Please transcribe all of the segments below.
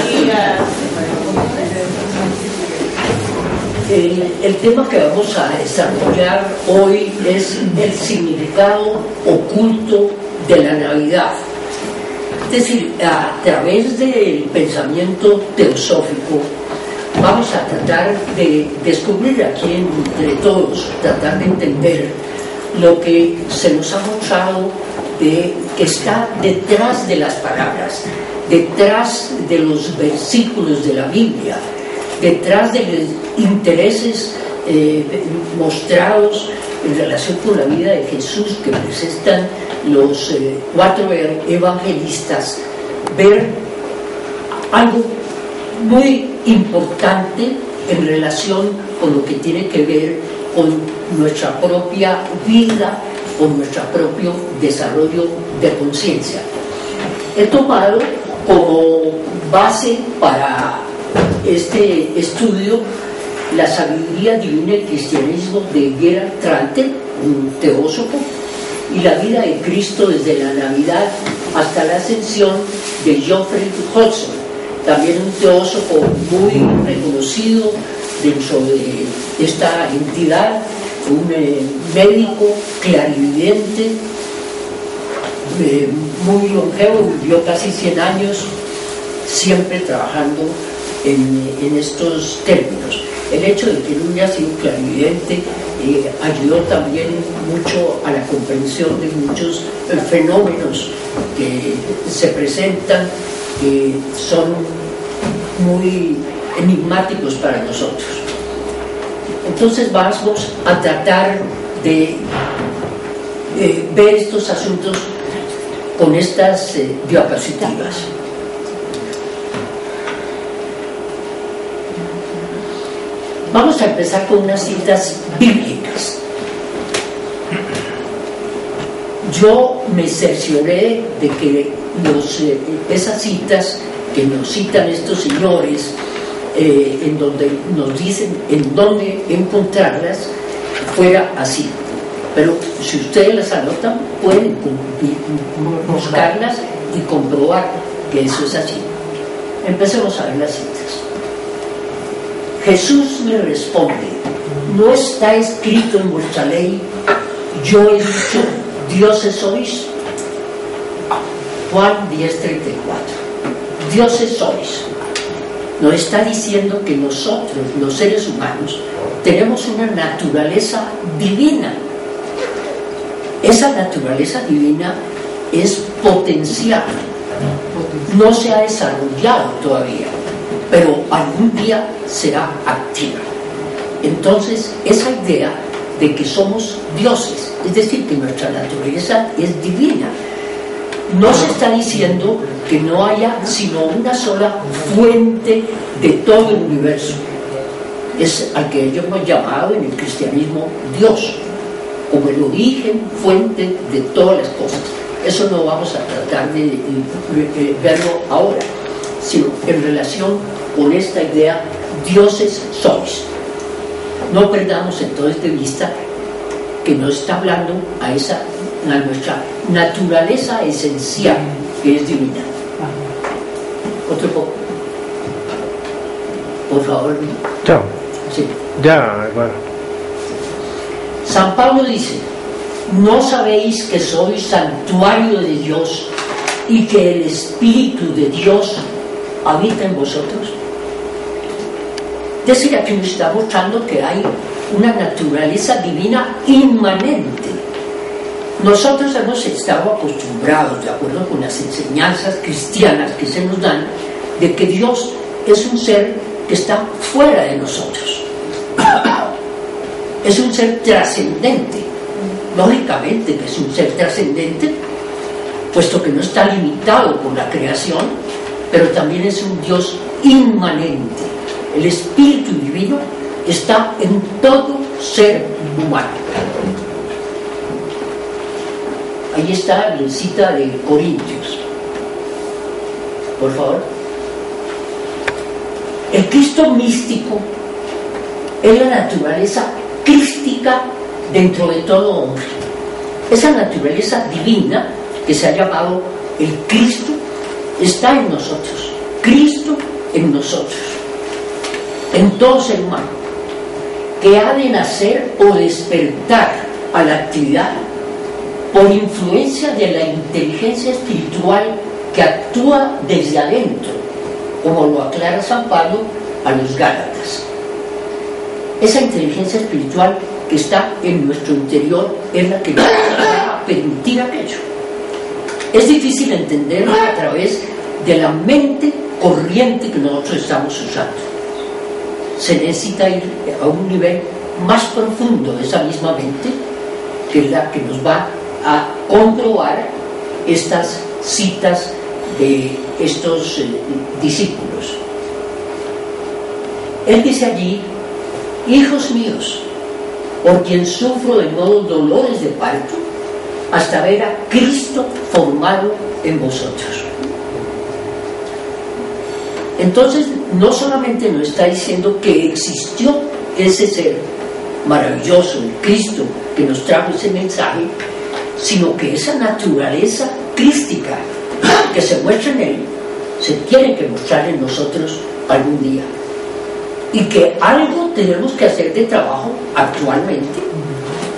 días. El tema que vamos a desarrollar hoy es el significado oculto de la Navidad. Es decir, a través del pensamiento teosófico vamos a tratar de descubrir aquí entre todos, tratar de entender lo que se nos ha mostrado que está detrás de las palabras, detrás de los versículos de la Biblia, detrás de los intereses mostrados en relación con la vida de Jesús que presentan los cuatro evangelistas, ver algo muy importante en relación con lo que tiene que ver con nuestra propia vida, con nuestro propio desarrollo de conciencia. He tomado como base para este estudio la sabiduría divina y el cristianismo de Gerhard Tranter, un teósofo, y la vida de Cristo desde la Navidad hasta la ascensión de Geoffrey Hodgson, también un teósofo muy reconocido dentro de esta entidad, un médico clarividente, muy longevo, vivió casi 100 años, siempre trabajando en estos términos. El hecho de que él hubiera sido clarividente ayudó también mucho a la comprensión de muchos fenómenos que se presentan, que son muy enigmáticos para nosotros. Entonces vamos a tratar de ver estos asuntos con estas diapositivas. Vamos a empezar con unas citas bíblicas. Yo me cercioré de que esas citas que nos citan estos señores, en donde nos dicen en dónde encontrarlas, fuera así. Pero si ustedes las anotan, pueden buscarlas y comprobar que eso es así. Empecemos a ver las citas. Jesús me responde: ¿no está escrito en vuestra ley, yo he dicho, dioses sois? Juan 10:34. Dioses sois. Nos está diciendo que nosotros, los seres humanos, tenemos una naturaleza divina. Esa naturaleza divina es potencial, no se ha desarrollado todavía, pero algún día será activa. Entonces, esa idea de que somos dioses, es decir, que nuestra naturaleza es divina, no se está diciendo que no haya sino una sola fuente de todo el universo. Es al que ellos hemos llamado en el cristianismo Dios, como el origen, fuente de todas las cosas. Eso no vamos a tratar de verlo ahora, sino en relación con esta idea, dioses sois. No perdamos entonces de vista que nos está hablando a nuestra naturaleza esencial, que es divina. Otro poco. Por favor. Ya. Sí. Ya, bueno. San Pablo dice: ¿no sabéis que sois santuario de Dios y que el Espíritu de Dios habita en vosotros? Es decir, aquí nos está mostrando que hay una naturaleza divina inmanente. Nosotros hemos estado acostumbrados, de acuerdo con las enseñanzas cristianas que se nos dan, de que Dios es un ser que está fuera de nosotros. Es un ser trascendente. Lógicamente que es un ser trascendente, puesto que no está limitado por la creación, pero también es un Dios inmanente. El Espíritu Divino está en todo ser humano. Ahí está la cita de Corintios. Por favor. El Cristo místico es la naturaleza crística dentro de todo hombre. Esa naturaleza divina que se ha llamado el Cristo está en nosotros. Cristo en nosotros, en todo ser humano, que ha de nacer o despertar a la actividad por influencia de la inteligencia espiritual que actúa desde adentro, como lo aclara San Pablo a los Gálatas. Esa inteligencia espiritual que está en nuestro interior es la que nos va a permitir aquello. Es difícil entenderlo a través de la mente corriente que nosotros estamos usando. Se necesita ir a un nivel más profundo de esa misma mente, que es la que nos va a comprobar estas citas de estos discípulos. Él dice allí: hijos míos, por quien sufro de nuevos dolores de parto, hasta ver a Cristo formado en vosotros. Entonces, no solamente nos está diciendo que existió ese ser maravilloso, el Cristo, que nos trajo ese mensaje, sino que esa naturaleza crística que se muestra en él, se tiene que mostrar en nosotros algún día. Y que algo tenemos que hacer de trabajo actualmente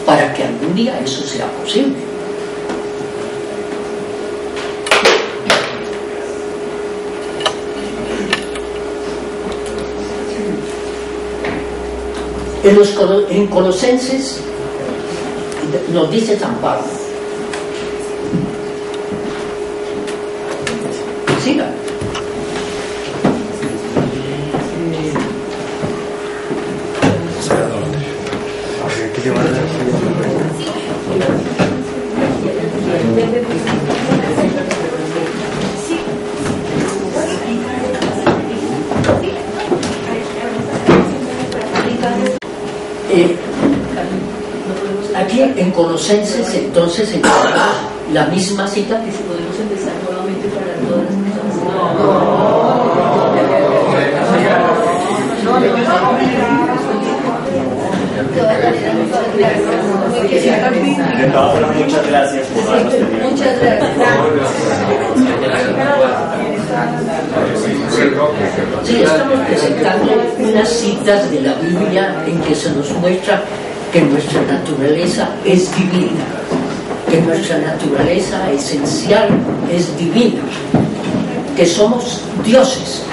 para que algún día eso sea posible. En Colosenses nos dice San Pablo, siga. Aquí en Colosenses entonces encontramos la misma cita. Que si podemos empezar nuevamente para todas las personas. Muchas gracias por darnos tiempo. Muchas gracias. Sí, estamos presentando unas citas de la Biblia en que se nos muestra que nuestra naturaleza es divina, que nuestra naturaleza esencial es divina, que somos dioses,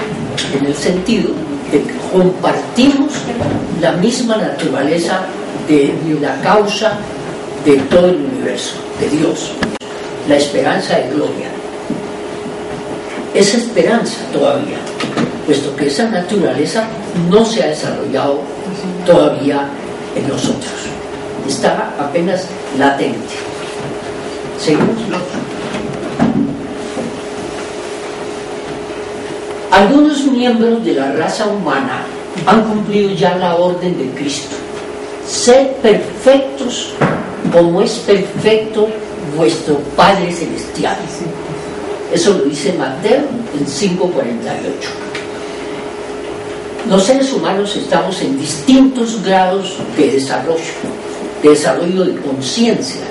en el sentido de que compartimos la misma naturaleza de la causa de todo el universo, de Dios, la esperanza de gloria. Esa esperanza todavía, puesto que esa naturaleza no se ha desarrollado todavía en nosotros, está apenas latente. Seguimos. Algunos miembros de la raza humana han cumplido ya la orden de Cristo: sed perfectos como es perfecto vuestro Padre Celestial. Eso lo dice Mateo en 5:48. Los seres humanos estamos en distintos grados de desarrollo de conciencia.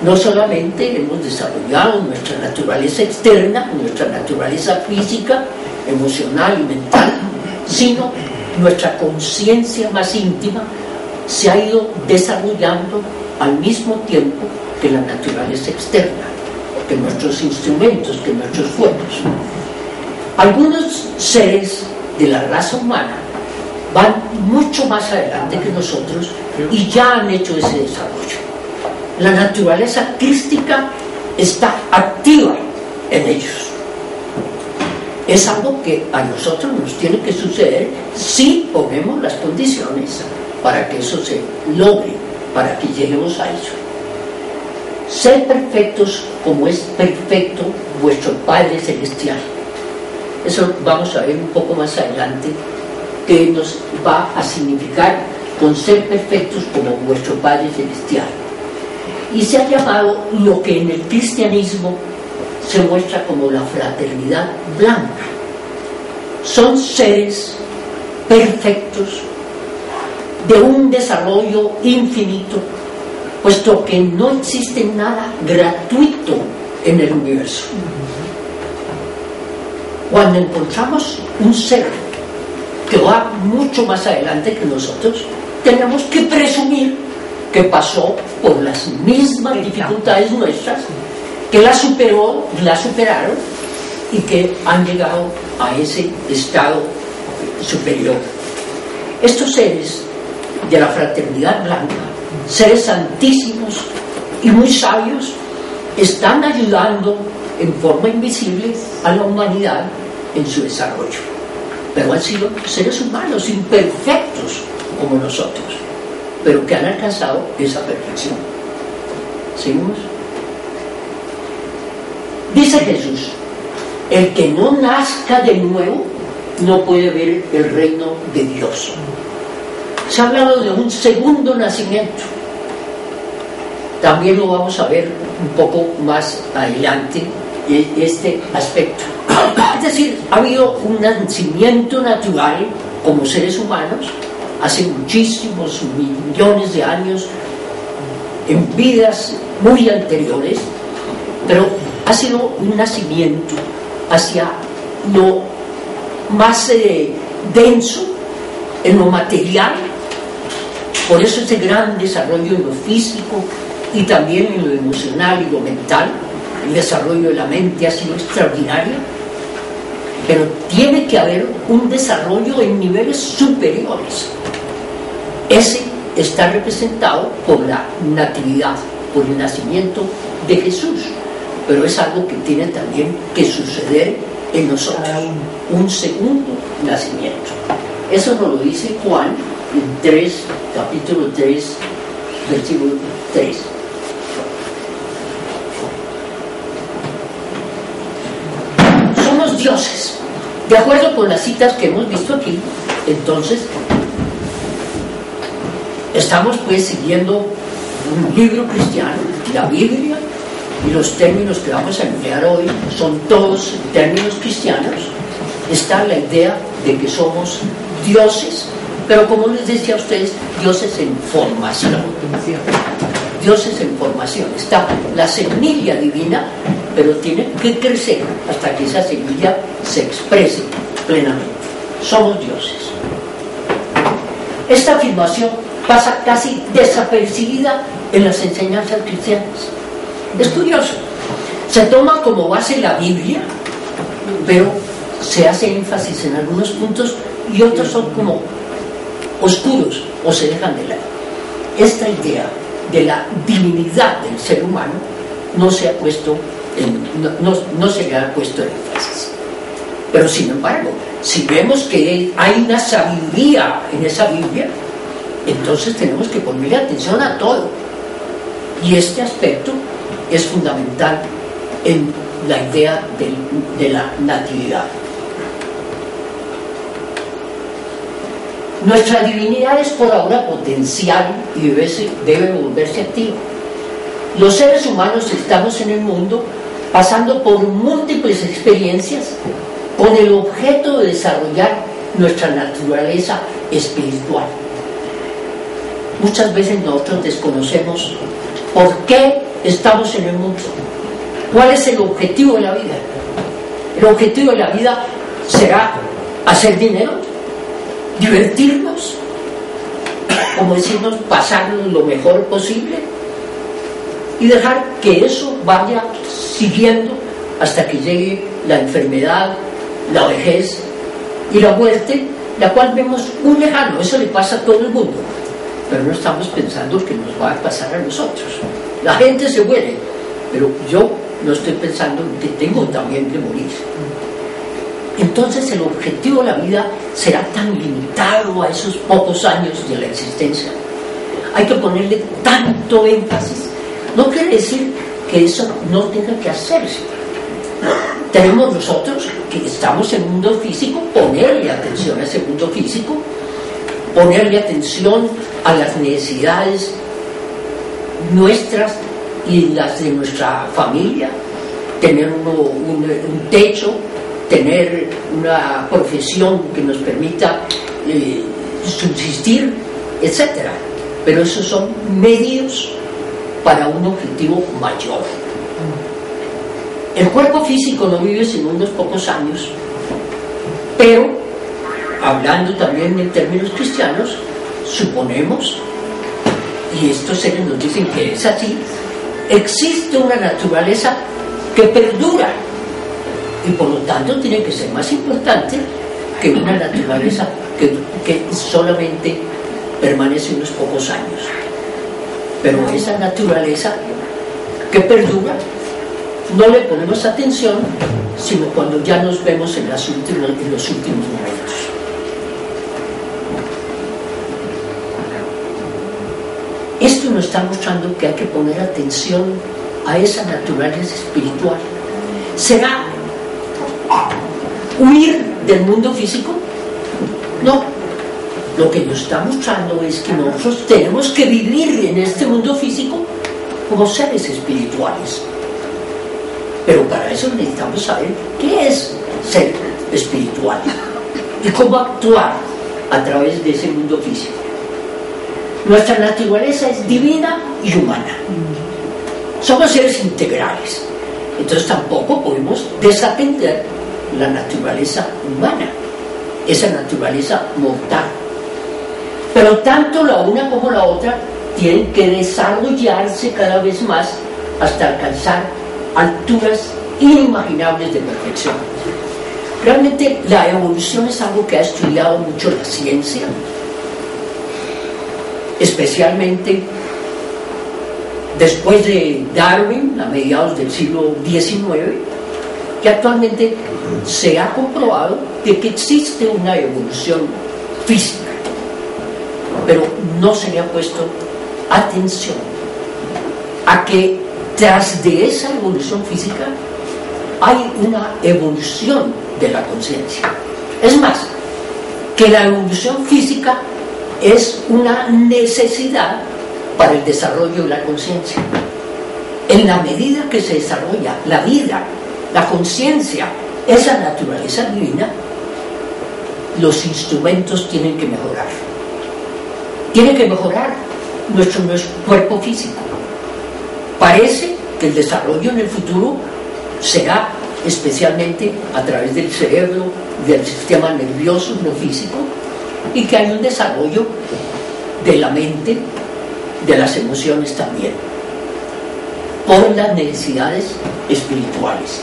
No solamente hemos desarrollado nuestra naturaleza externa, nuestra naturaleza física, emocional y mental, sino nuestra conciencia más íntima se ha ido desarrollando al mismo tiempo que la naturaleza externa, que nuestros instrumentos, que nuestros cuerpos. Algunos seres de la raza humana van mucho más adelante que nosotros y ya han hecho ese desarrollo. La naturaleza crística está activa en ellos. Es algo que a nosotros nos tiene que suceder si ponemos las condiciones para que eso se logre, para que lleguemos a ello. Sed perfectos como es perfecto vuestro Padre Celestial. Eso vamos a ver un poco más adelante, que nos va a significar con ser perfectos como vuestro Padre Celestial. Y se ha llamado lo que en el cristianismo se muestra como la fraternidad blanca. Son seres perfectos, de un desarrollo infinito, puesto que no existe nada gratuito en el universo. Cuando encontramos un ser que va mucho más adelante que nosotros, tenemos que presumir que pasó por las mismas dificultades nuestras, que la superó, la superaron y que han llegado a ese estado superior. Estos seres de la fraternidad blanca, seres santísimos y muy sabios, están ayudando en forma invisible a la humanidad en su desarrollo, pero han sido seres humanos imperfectos como nosotros, pero que han alcanzado esa perfección. ¿Seguimos? Dice Jesús: el que no nazca de nuevo no puede ver el reino de Dios. Se ha hablado de un segundo nacimiento. También lo vamos a ver un poco más adelante, este aspecto. Es decir, ha habido un nacimiento natural como seres humanos hace muchísimos millones de años, en vidas muy anteriores, pero ha sido un nacimiento hacia lo más denso, en lo material. Por eso ese gran desarrollo en lo físico y también en lo emocional y lo mental. El desarrollo de la mente ha sido extraordinario, pero tiene que haber un desarrollo en niveles superiores. Ese está representado por la natividad, por el nacimiento de Jesús, pero es algo que tiene también que suceder en nosotros, un segundo nacimiento. Eso nos lo dice Juan en capítulo 3, versículo 3. Somos dioses, de acuerdo con las citas que hemos visto aquí. Entonces estamos pues siguiendo un libro cristiano, la Biblia, y los términos que vamos a emplear hoy son todos términos cristianos. Está la idea de que somos dioses, pero como les decía a ustedes, dioses en formación. Dioses en formación. Está la semilla divina, pero tiene que crecer hasta que esa semilla se exprese plenamente. Somos dioses. Esta afirmación pasa casi desapercibida en las enseñanzas cristianas. Es curioso, se toma como base la Biblia, pero se hace énfasis en algunos puntos y otros son como oscuros o se dejan de lado. Esta idea de la divinidad del ser humano no se ha puesto no se le ha puesto énfasis. Pero sin embargo, si vemos que hay una sabiduría en esa Biblia, entonces tenemos que ponerle atención a todo. Y este aspecto es fundamental en la idea de la natividad. Nuestra divinidad es por ahora potencial y debe volverse activa. Los seres humanos estamos en el mundo pasando por múltiples experiencias con el objeto de desarrollar nuestra naturaleza espiritual. Muchas veces nosotros desconocemos por qué estamos en el mundo, cuál es el objetivo de la vida. El objetivo de la vida será hacer dinero, divertirnos, como decimos, pasarnos lo mejor posible y dejar que eso vaya siguiendo hasta que llegue la enfermedad, la vejez y la muerte, la cual vemos muy lejano. Eso le pasa a todo el mundo, pero no estamos pensando que nos va a pasar a nosotros. La gente se muere, pero yo no estoy pensando que tengo también que morir. Entonces el objetivo de la vida será tan limitado a esos pocos años de la existencia. Hay que ponerle tanto énfasis. No quiere decir que eso no tenga que hacerse. Tenemos nosotros, que estamos en un mundo físico, ponerle atención a ese mundo físico, ponerle atención a las necesidades nuestras y las de nuestra familia, tener un techo, tener una profesión que nos permita subsistir, etc. Pero esos son medios para un objetivo mayor. El cuerpo físico no vive sino unos pocos años Pero, hablando también en términos cristianos, suponemos, y estos seres nos dicen que es así, existe una naturaleza que perdura y por lo tanto tiene que ser más importante que una naturaleza que solamente permanece unos pocos años. Pero esa naturaleza que perdura no le ponemos atención sino cuando ya nos vemos en los últimos momentos. Esto nos está mostrando que hay que poner atención a esa naturaleza espiritual. ¿Será huir del mundo físico? No. Lo que nos está mostrando es que nosotros tenemos que vivir en este mundo físico como seres espirituales. Pero para eso necesitamos saber qué es ser espiritual y cómo actuar a través de ese mundo físico. Nuestra naturaleza es divina y humana. Somos seres integrales. Entonces tampoco podemos desatender la naturaleza humana, esa naturaleza mortal. Pero tanto la una como la otra tienen que desarrollarse cada vez más hasta alcanzar alturas inimaginables de perfección. Realmente la evolución es algo que ha estudiado mucho la ciencia, especialmente después de Darwin, a mediados del siglo XIX, que actualmente se ha comprobado de que existe una evolución física, pero no se le ha puesto atención a que tras de esa evolución física hay una evolución de la conciencia. Es más, que la evolución física es una necesidad para el desarrollo de la conciencia. En la medida que se desarrolla la vida, la conciencia, esa naturaleza divina, los instrumentos tienen que mejorar. Tiene que mejorar nuestro cuerpo físico. Parece que el desarrollo en el futuro será especialmente a través del cerebro, del sistema nervioso, no físico, y que hay un desarrollo de la mente, de las emociones también, por las necesidades espirituales.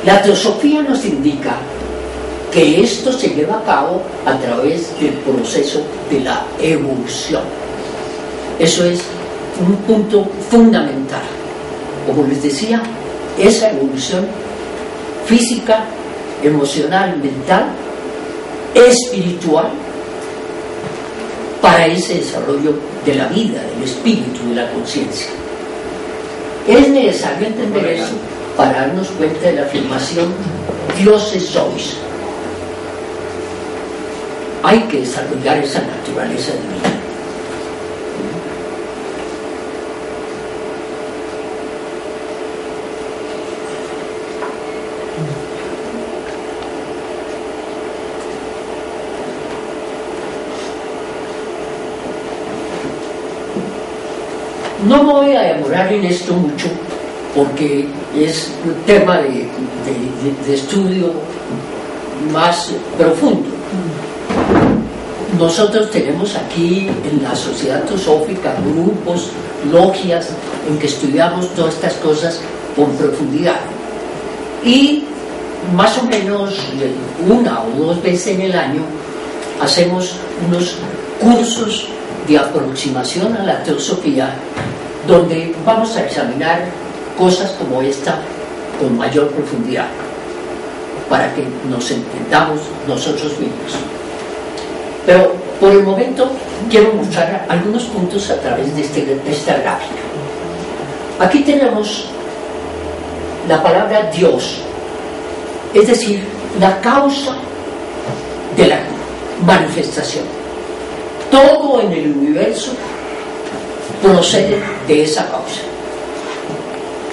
La teosofía nos indica que esto se lleva a cabo a través del proceso de la evolución. Eso es un punto fundamental. Como les decía, esa evolución física, emocional, mental, espiritual, para ese desarrollo de la vida, del espíritu, de la conciencia. Es necesario entender eso para darnos cuenta de la afirmación dioses sois. Hay que desarrollar esa naturaleza divina. No me voy a demorar en esto mucho porque es un tema de estudio más profundo. Nosotros tenemos aquí en la Sociedad Teosófica grupos, logias, en que estudiamos todas estas cosas con profundidad. Y más o menos una o dos veces en el año hacemos unos cursos de aproximación a la teosofía, donde vamos a examinar cosas como esta con mayor profundidad, para que nos entendamos nosotros mismos. Pero por el momento quiero mostrar algunos puntos a través de esta gráfica. Aquí tenemos la palabra Dios, es decir, la causa de la manifestación. Todo en el universo procede de esa causa.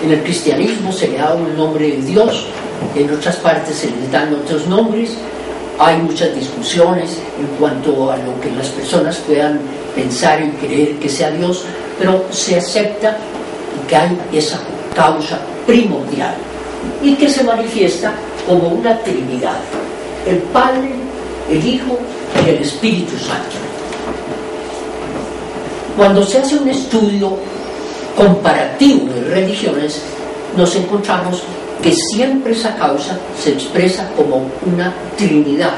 En el cristianismo se le da un nombre de Dios, en otras partes se les dan otros nombres. Hay muchas discusiones en cuanto a lo que las personas puedan pensar y creer que sea Dios, pero se acepta que hay esa causa primordial y que se manifiesta como una Trinidad: el Padre, el Hijo y el Espíritu Santo. Cuando se hace un estudio comparativo de religiones, nos encontramos que siempre esa causa se expresa como una Trinidad,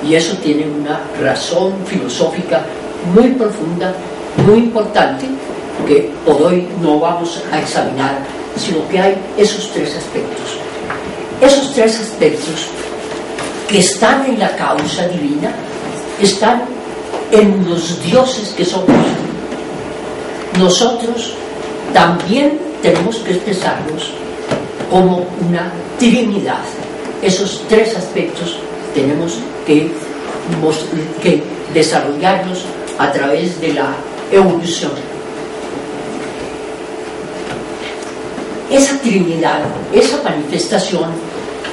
y eso tiene una razón filosófica muy profunda, muy importante, que por hoy no vamos a examinar, sino que hay esos tres aspectos. Esos tres aspectos que están en la causa divina están en los dioses que somos. Nosotros también tenemos que expresarnos como una Trinidad. Esos tres aspectos tenemos que desarrollarlos a través de la evolución. Esa Trinidad, esa manifestación,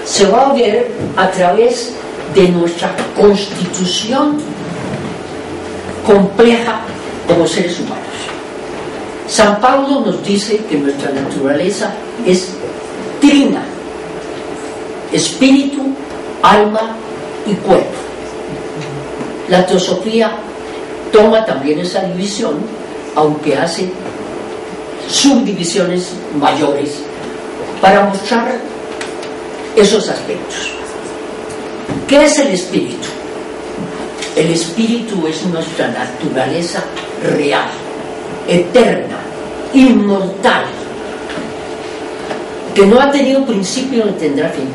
se va a ver a través de nuestra constitución compleja como seres humanos. San Pablo nos dice que nuestra naturaleza es trina: espíritu, alma y cuerpo. La teosofía toma también esa división, aunque hace subdivisiones mayores para mostrar esos aspectos. ¿Qué es el espíritu? El espíritu es nuestra naturaleza real, eterna, inmortal, que no ha tenido principio ni tendrá fin.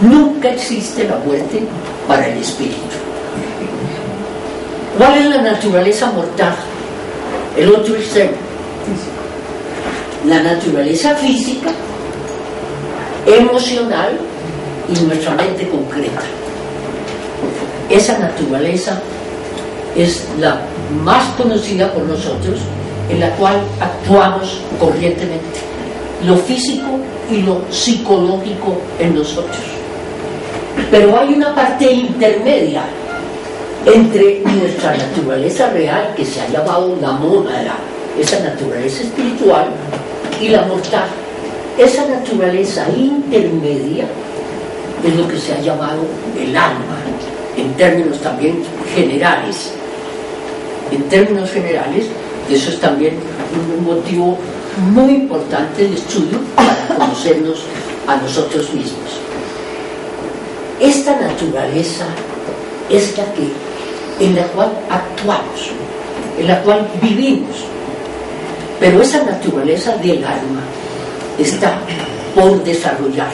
Nunca existe la muerte para el espíritu. ¿Cuál es la naturaleza mortal? El otro extremo. La naturaleza física, emocional y nuestra mente concreta. Esa naturaleza es la más conocida por nosotros, en la cual actuamos corrientemente, lo físico y lo psicológico en nosotros. Pero hay una parte intermedia entre nuestra naturaleza real, que se ha llamado la mónada, esa naturaleza espiritual, y la mortal. Esa naturaleza intermedia es lo que se ha llamado el alma, en términos también generales. En términos generales, eso es también un motivo muy importante de estudio para conocernos a nosotros mismos. Esta naturaleza es en la cual actuamos, en la cual vivimos, pero esa naturaleza del alma está por desarrollar.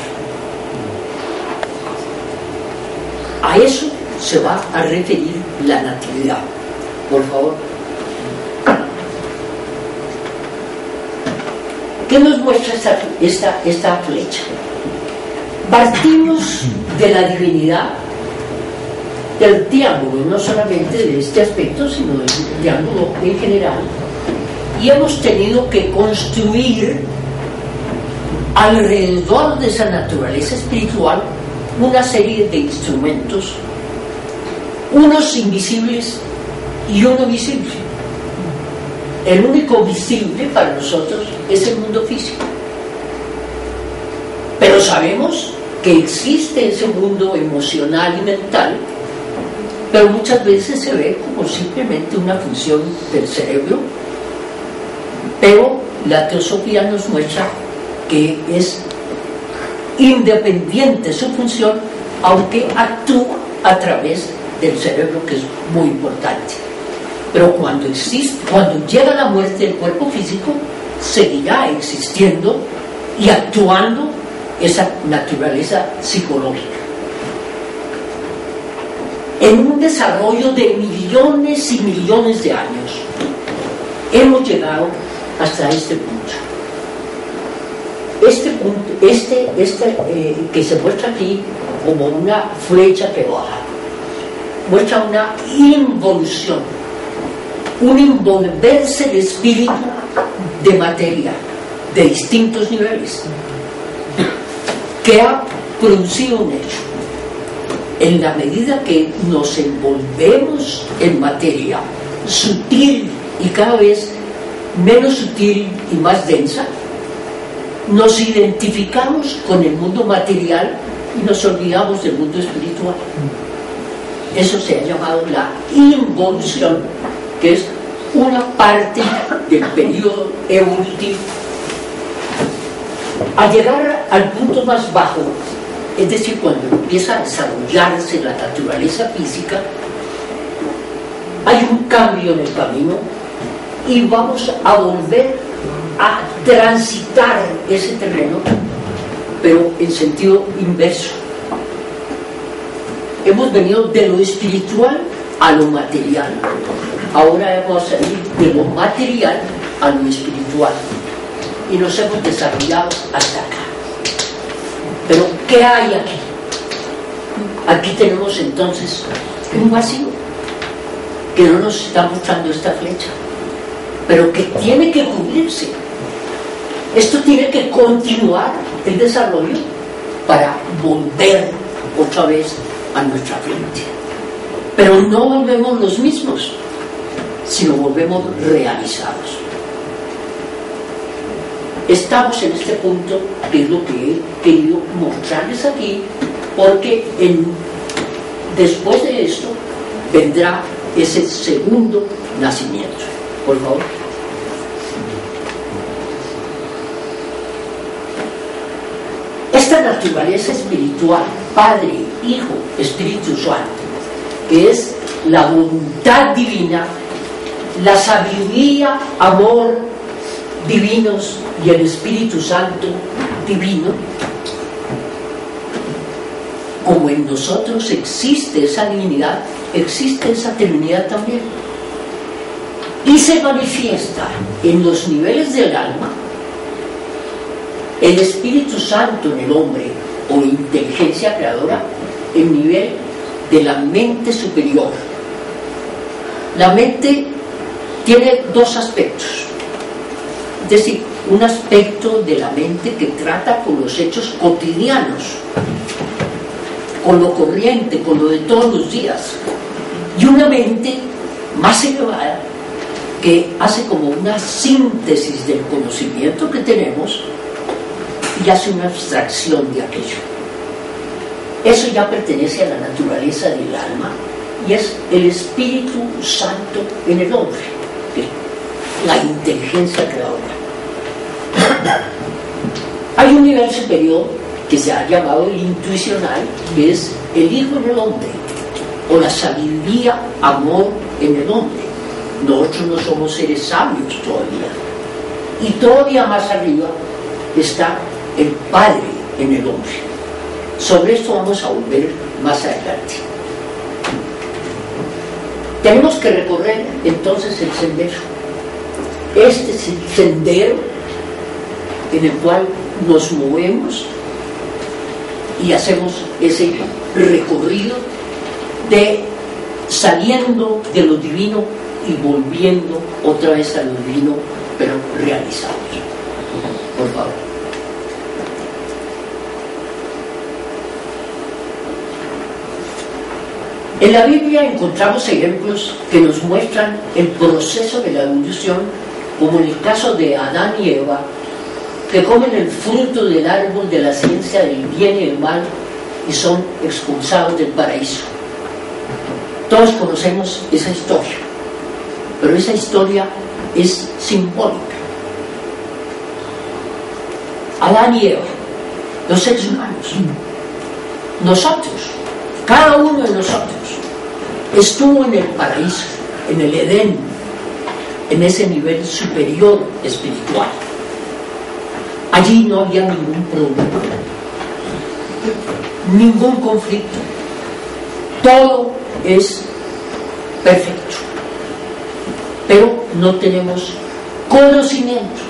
A eso se va a referir la natividad. Por favor. ¿Qué nos muestra esta flecha? Partimos de la divinidad, del triángulo, no solamente de este aspecto, sino del triángulo en general, y hemos tenido que construir alrededor de esa naturaleza espiritual una serie de instrumentos, unos invisibles y uno visible. El único visible para nosotros es el mundo físico, pero sabemos que existe ese mundo emocional y mental, pero muchas veces se ve como simplemente una función del cerebro. Pero la teosofía nos muestra que es independiente su función, aunque actúa a través del cerebro, que es muy importante. Pero cuando llega la muerte del cuerpo físico, seguirá existiendo y actuando esa naturaleza psicológica. En un desarrollo de millones y millones de años, hemos llegado hasta este punto. Este punto, que se muestra aquí como una flecha que baja, muestra una involución, un envolverse de espíritu de materia de distintos niveles, que ha producido un hecho. En la medida que nos envolvemos en materia sutil y cada vez menos sutil y más densa, nos identificamos con el mundo material y nos olvidamos del mundo espiritual. Eso se ha llamado la involución, que es una parte del periodo evolutivo. Al llegar al punto más bajo, es decir, cuando empieza a desarrollarse la naturaleza física, hay un cambio en el camino y vamos a volver a transitar ese terreno, pero en sentido inverso. Hemos venido de lo espiritual a lo material. Ahora vamos a salir de lo material a lo espiritual. Y nos hemos desarrollado hasta acá. Pero, ¿qué hay aquí? Aquí tenemos entonces un vacío que no nos está mostrando esta flecha, pero que tiene que cubrirse. Esto tiene que continuar el desarrollo para volver otra vez a nuestra frente. Pero no volvemos los mismos, sino volvemos realizados. Estamos en este punto, que es lo que he querido mostrarles aquí, porque después de esto vendrá ese segundo nacimiento. Por favor. Esta naturaleza espiritual, Padre, Hijo, Espíritu Santo, que es la voluntad divina, la sabiduría, amor divinos y el Espíritu Santo divino, como en nosotros existe esa divinidad, existe esa Trinidad también, y se manifiesta en los niveles del alma. El Espíritu Santo en el hombre, o inteligencia creadora, en nivel de la mente superior. La mente tiene dos aspectos, es decir, un aspecto de la mente que trata con los hechos cotidianos, con lo corriente, con lo de todos los días, y una mente más elevada que hace como una síntesis del conocimiento que tenemos y hace una abstracción de aquello. Eso ya pertenece a la naturaleza del alma y es el Espíritu Santo en el hombre, la inteligencia creadora. Hay un nivel superior que se ha llamado el intuicional, que es el Hijo en el hombre, o la sabiduría, amor en el hombre. Nosotros no somos seres sabios todavía, y todavía más arriba está el Padre en el hombre. Sobre esto vamos a volver más adelante. Tenemos que recorrer entonces el sendero. Este es el sendero en el cual nos movemos y hacemos ese recorrido de saliendo de lo divino y volviendo otra vez a lo divino, pero realizados. Por favor. En la Biblia encontramos ejemplos que nos muestran el proceso de la evolución, como en el caso de Adán y Eva, que comen el fruto del árbol de la ciencia del bien y del mal y son expulsados del paraíso. Todos conocemos esa historia, pero esa historia es simbólica. Adán y Eva, los seres humanos, nosotros, cada uno de nosotros estuvo en el paraíso, en el Edén, en ese nivel superior espiritual. Allí no había ningún problema, ningún conflicto, todo es perfecto, pero no tenemos conocimiento,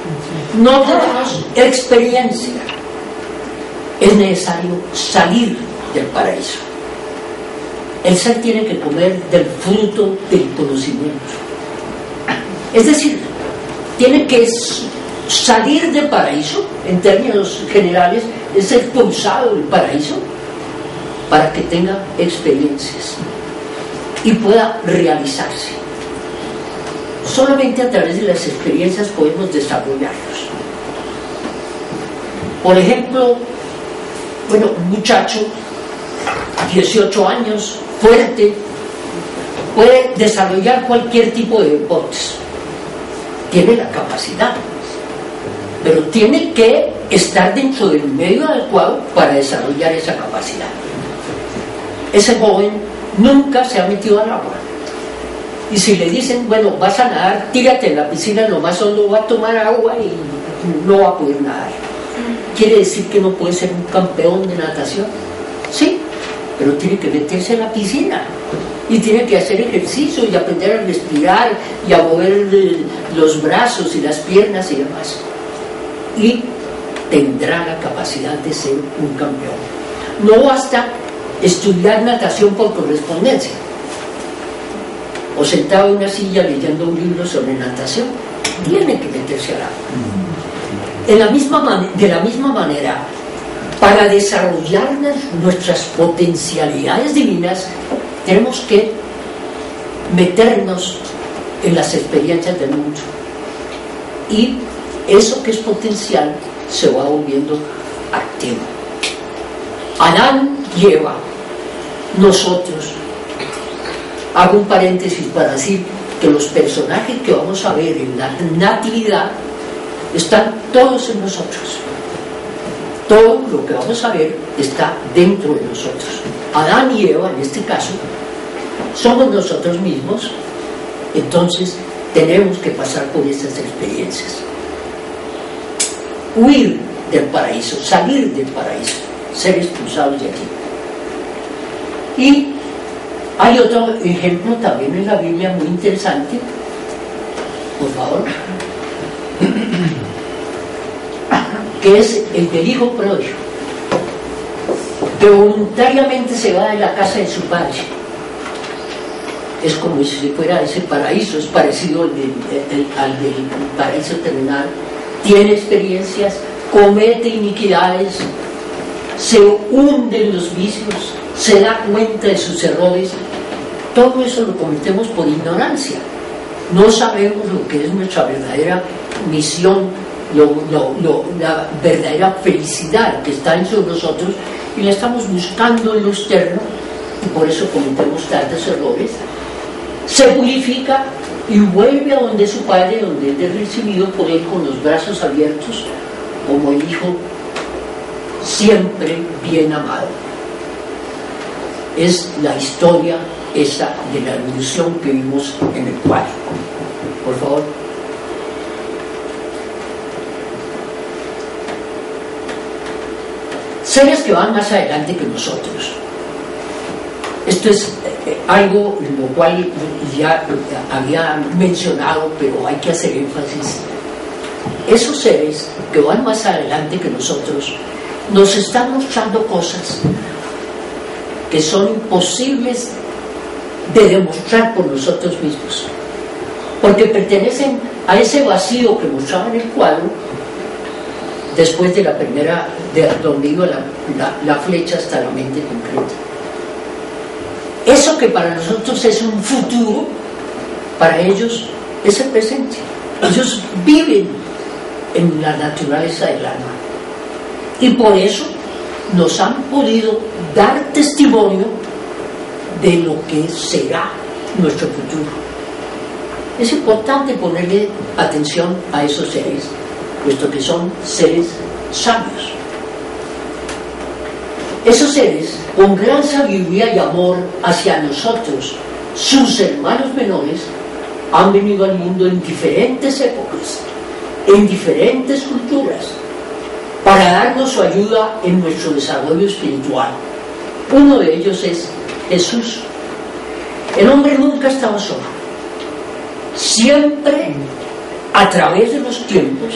no tenemos experiencia. Es necesario salir del paraíso. El ser tiene que comer del fruto del conocimiento, es decir, tiene que salir del paraíso. En términos generales, es expulsado del paraíso para que tenga experiencias y pueda realizarse. Solamente a través de las experiencias podemos desarrollarlos. Por ejemplo, bueno, un muchacho, 18 años, fuerte, puede desarrollar cualquier tipo de deportes, tiene la capacidad, pero tiene que estar dentro del medio adecuado para desarrollar esa capacidad. Ese joven nunca se ha metido al agua, y si le dicen, bueno, vas a nadar, tírate en la piscina lo más hondo, va a tomar agua y no va a poder nadar. ¿Quiere decir que no puede ser un campeón de natación? Sí, pero tiene que meterse en la piscina y tiene que hacer ejercicio y aprender a respirar y a mover los brazos y las piernas y demás, y tendrá la capacidad de ser un campeón. No basta estudiar natación por correspondencia o sentado en una silla leyendo un libro sobre natación. Tiene que meterse al agua. De la misma manera, para desarrollar nuestras potencialidades divinas, tenemos que meternos en las experiencias del mundo, y eso que es potencial se va volviendo activo. Adán y Eva, nosotros, hago un paréntesis para decir que los personajes que vamos a ver en la natividad están todos en nosotros. Todo lo que vamos a ver está dentro de nosotros. Adán y Eva, en este caso, somos nosotros mismos. Entonces tenemos que pasar por estas experiencias, huir del paraíso, salir del paraíso, ser expulsados de aquí. Y hay otro ejemplo también en la Biblia muy interesante, por favor, que es el del hijo pródigo, que voluntariamente se va de la casa de su padre. Es como si fuera ese paraíso, es parecido al del paraíso terrenal. Tiene experiencias, comete iniquidades, se hunde en los vicios, se da cuenta de sus errores. Todo eso lo cometemos por ignorancia. No sabemos lo que es nuestra verdadera misión, la verdadera felicidad que está dentro de nosotros, y la estamos buscando en lo externo, y por eso cometemos tantos errores. Se purifica y vuelve a donde su padre, donde es recibido por él con los brazos abiertos, como el hijo siempre bien amado. Es la historia esa de la evolución que vimos en el cuadro. Por favor. Seres que van más adelante que nosotros. Esto es algo en lo cual ya había mencionado, pero hay que hacer énfasis. Esos seres que van más adelante que nosotros nos están mostrando cosas que son imposibles de demostrar por nosotros mismos, porque pertenecen a ese vacío que mostraba en el cuadro después de la primera, de donde iba la flecha hasta la mente concreta. Eso que para nosotros es un futuro, para ellos es el presente. Ellos viven en la naturaleza del alma, y por eso nos han podido dar testimonio de lo que será nuestro futuro. Es importante ponerle atención a esos seres, puesto que son seres sabios. Esos seres, con gran sabiduría y amor hacia nosotros, sus hermanos menores, han venido al mundo en diferentes épocas, en diferentes culturas, para darnos su ayuda en nuestro desarrollo espiritual. Uno de ellos es Jesús. El hombre nunca estaba solo. Siempre, a través de los tiempos,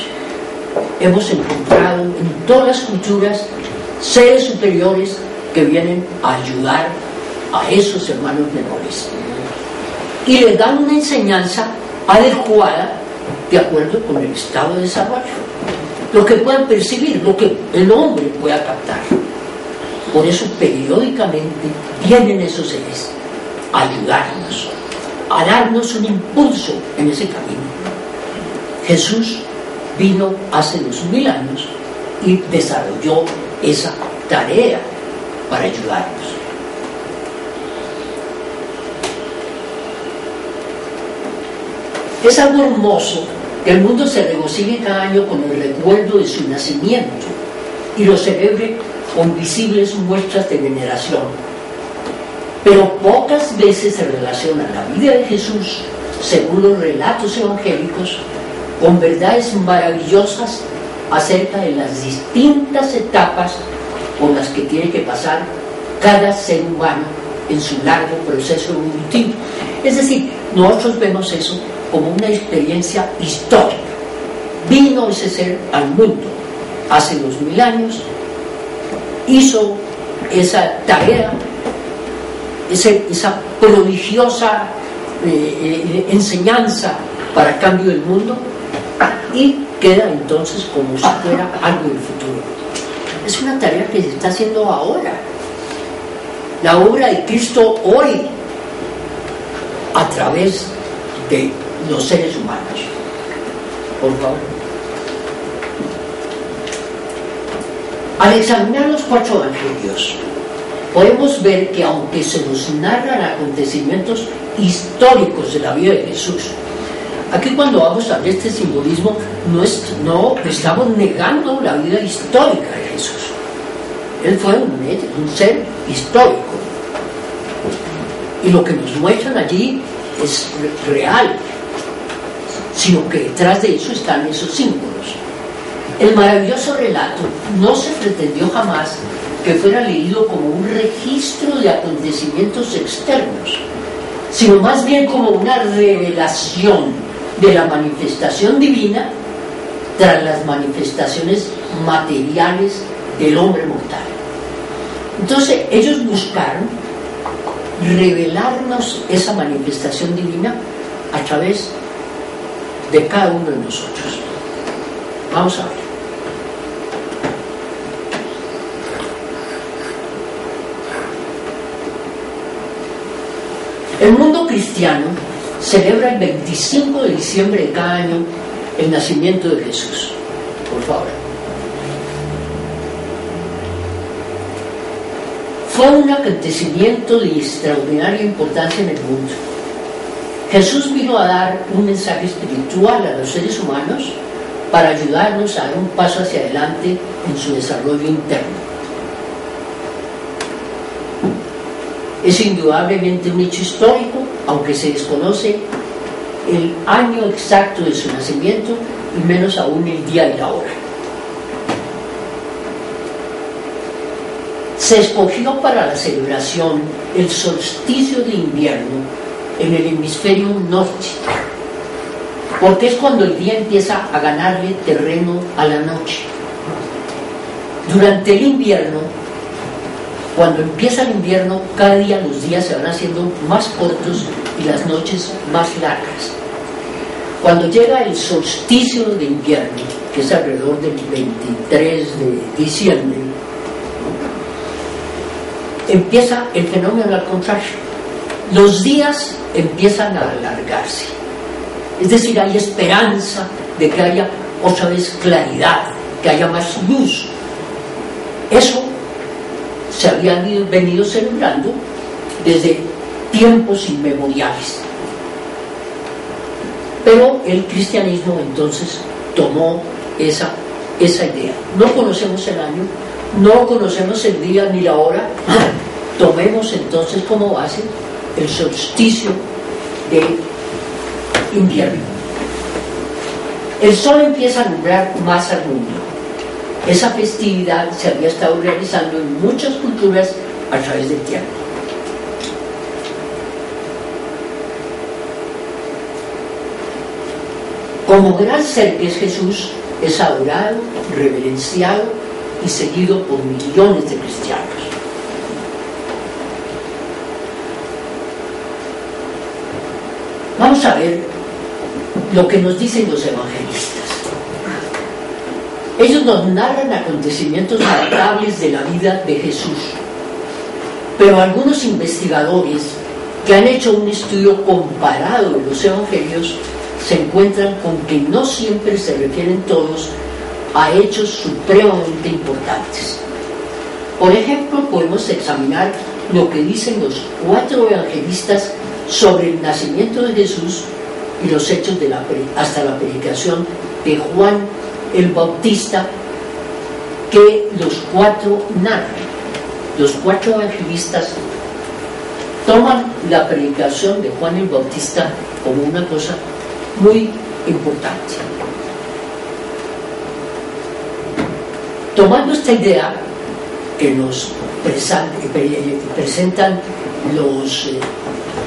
hemos encontrado en todas las culturas seres superiores que vienen a ayudar a esos hermanos menores y les dan una enseñanza adecuada de acuerdo con el estado de desarrollo, lo que puedan percibir, lo que el hombre pueda captar. Por eso periódicamente vienen esos seres a ayudarnos, a darnos un impulso en ese camino. Jesús vino hace 2000 años y desarrolló esa tarea para ayudarnos. Es algo hermoso que el mundo se regocije cada año con el recuerdo de su nacimiento y lo celebre con visibles muestras de veneración. Pero pocas veces se relaciona la vida de Jesús, según los relatos evangélicos, con verdades maravillosas acerca de las distintas etapas por las que tiene que pasar cada ser humano en su largo proceso evolutivo. Es decir, nosotros vemos eso como una experiencia histórica. Vino ese ser al mundo hace 2000 años, hizo esa tarea, esa prodigiosa enseñanza para el cambio del mundo, y queda entonces como si fuera algo del futuro. Es una tarea que se está haciendo ahora. La obra de Cristo hoy, a través de los seres humanos. Por favor. Al examinar los 4 evangelios, podemos ver que aunque se nos narran acontecimientos históricos de la vida de Jesús, aquí cuando vamos a ver este simbolismo, no estamos negando la vida histórica de Jesús. Él fue un ser histórico. Y lo que nos muestran allí es real, sino que detrás de eso están esos símbolos. El maravilloso relato no se pretendió jamás que fuera leído como un registro de acontecimientos externos, sino más bien como una revelación de la manifestación divina tras las manifestaciones materiales del hombre mortal. Entonces ellos buscaron revelarnos esa manifestación divina a través de cada uno de nosotros. Vamos a ver. El mundo cristiano celebra el 25 de diciembre de cada año el nacimiento de Jesús. Por favor. Fue un acontecimiento de extraordinaria importancia en el mundo. Jesús vino a dar un mensaje espiritual a los seres humanos para ayudarnos a dar un paso hacia adelante en su desarrollo interno. Es indudablemente un hecho histórico, aunque se desconoce el año exacto de su nacimiento y menos aún el día y la hora. Se escogió para la celebración el solsticio de invierno en el hemisferio norte, porque es cuando el día empieza a ganarle terreno a la noche. Durante el invierno, cuando empieza el invierno, cada día los días se van haciendo más cortos y las noches más largas. Cuando llega el solsticio de invierno, que es alrededor del 23 de diciembre, empieza el fenómeno al contrario. Los días empiezan a alargarse. Es decir, hay esperanza de que haya otra vez claridad, que haya más luz. Eso se había venido celebrando desde tiempos inmemoriales. Pero el cristianismo entonces tomó esa idea. No conocemos el año, no conocemos el día ni la hora. Tomemos entonces como base el solsticio de invierno. El sol empieza a alumbrar más al mundo. Esa festividad se había estado realizando en muchas culturas a través del tiempo. Como gran ser que es Jesús, es adorado, reverenciado y seguido por millones de cristianos. Vamos a ver lo que nos dicen los evangelistas. Ellos nos narran acontecimientos notables de la vida de Jesús, pero algunos investigadores que han hecho un estudio comparado de los evangelios se encuentran con que no siempre se refieren todos a hechos supremamente importantes. Por ejemplo, podemos examinar lo que dicen los 4 evangelistas sobre el nacimiento de Jesús y los hechos hasta la predicación de Juan el Bautista, que los 4 narran. Los 4 evangelistas toman la predicación de Juan el Bautista como una cosa muy importante. Tomando esta idea que nos presentan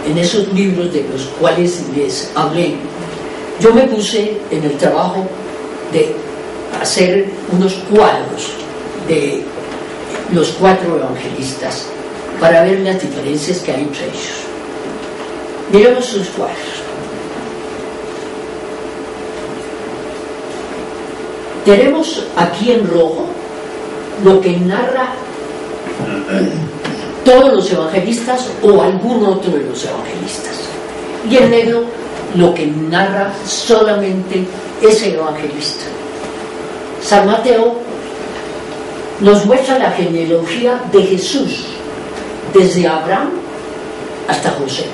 en esos libros de los cuales les hablé, yo me puse en el trabajo de hacer unos cuadros de los 4 evangelistas para ver las diferencias que hay entre ellos. Miremos sus cuadros. Tenemos aquí en rojo lo que narra todos los evangelistas o algún otro de los evangelistas, y en negro lo que narra solamente ese evangelista. San Mateo nos muestra la genealogía de Jesús desde Abraham hasta José.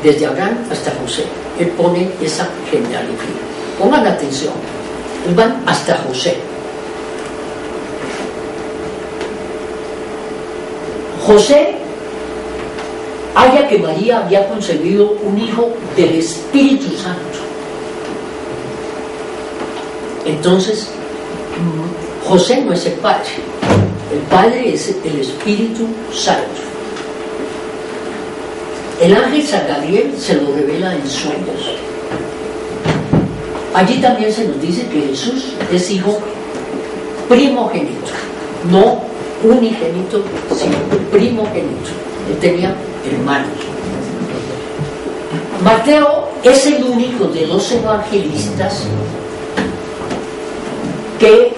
Desde Abraham hasta José, él pone esa genealogía. Pongan atención, van hasta José. José halla que María había concebido un hijo del Espíritu Santo. Entonces, José no es el padre es el Espíritu Santo. El ángel San Gabriel se lo revela en sueños. Allí también se nos dice que Jesús es hijo primogénito, no unigénito, sino primogénito. Él tenía hermanos. Mateo es el único de los evangelistas que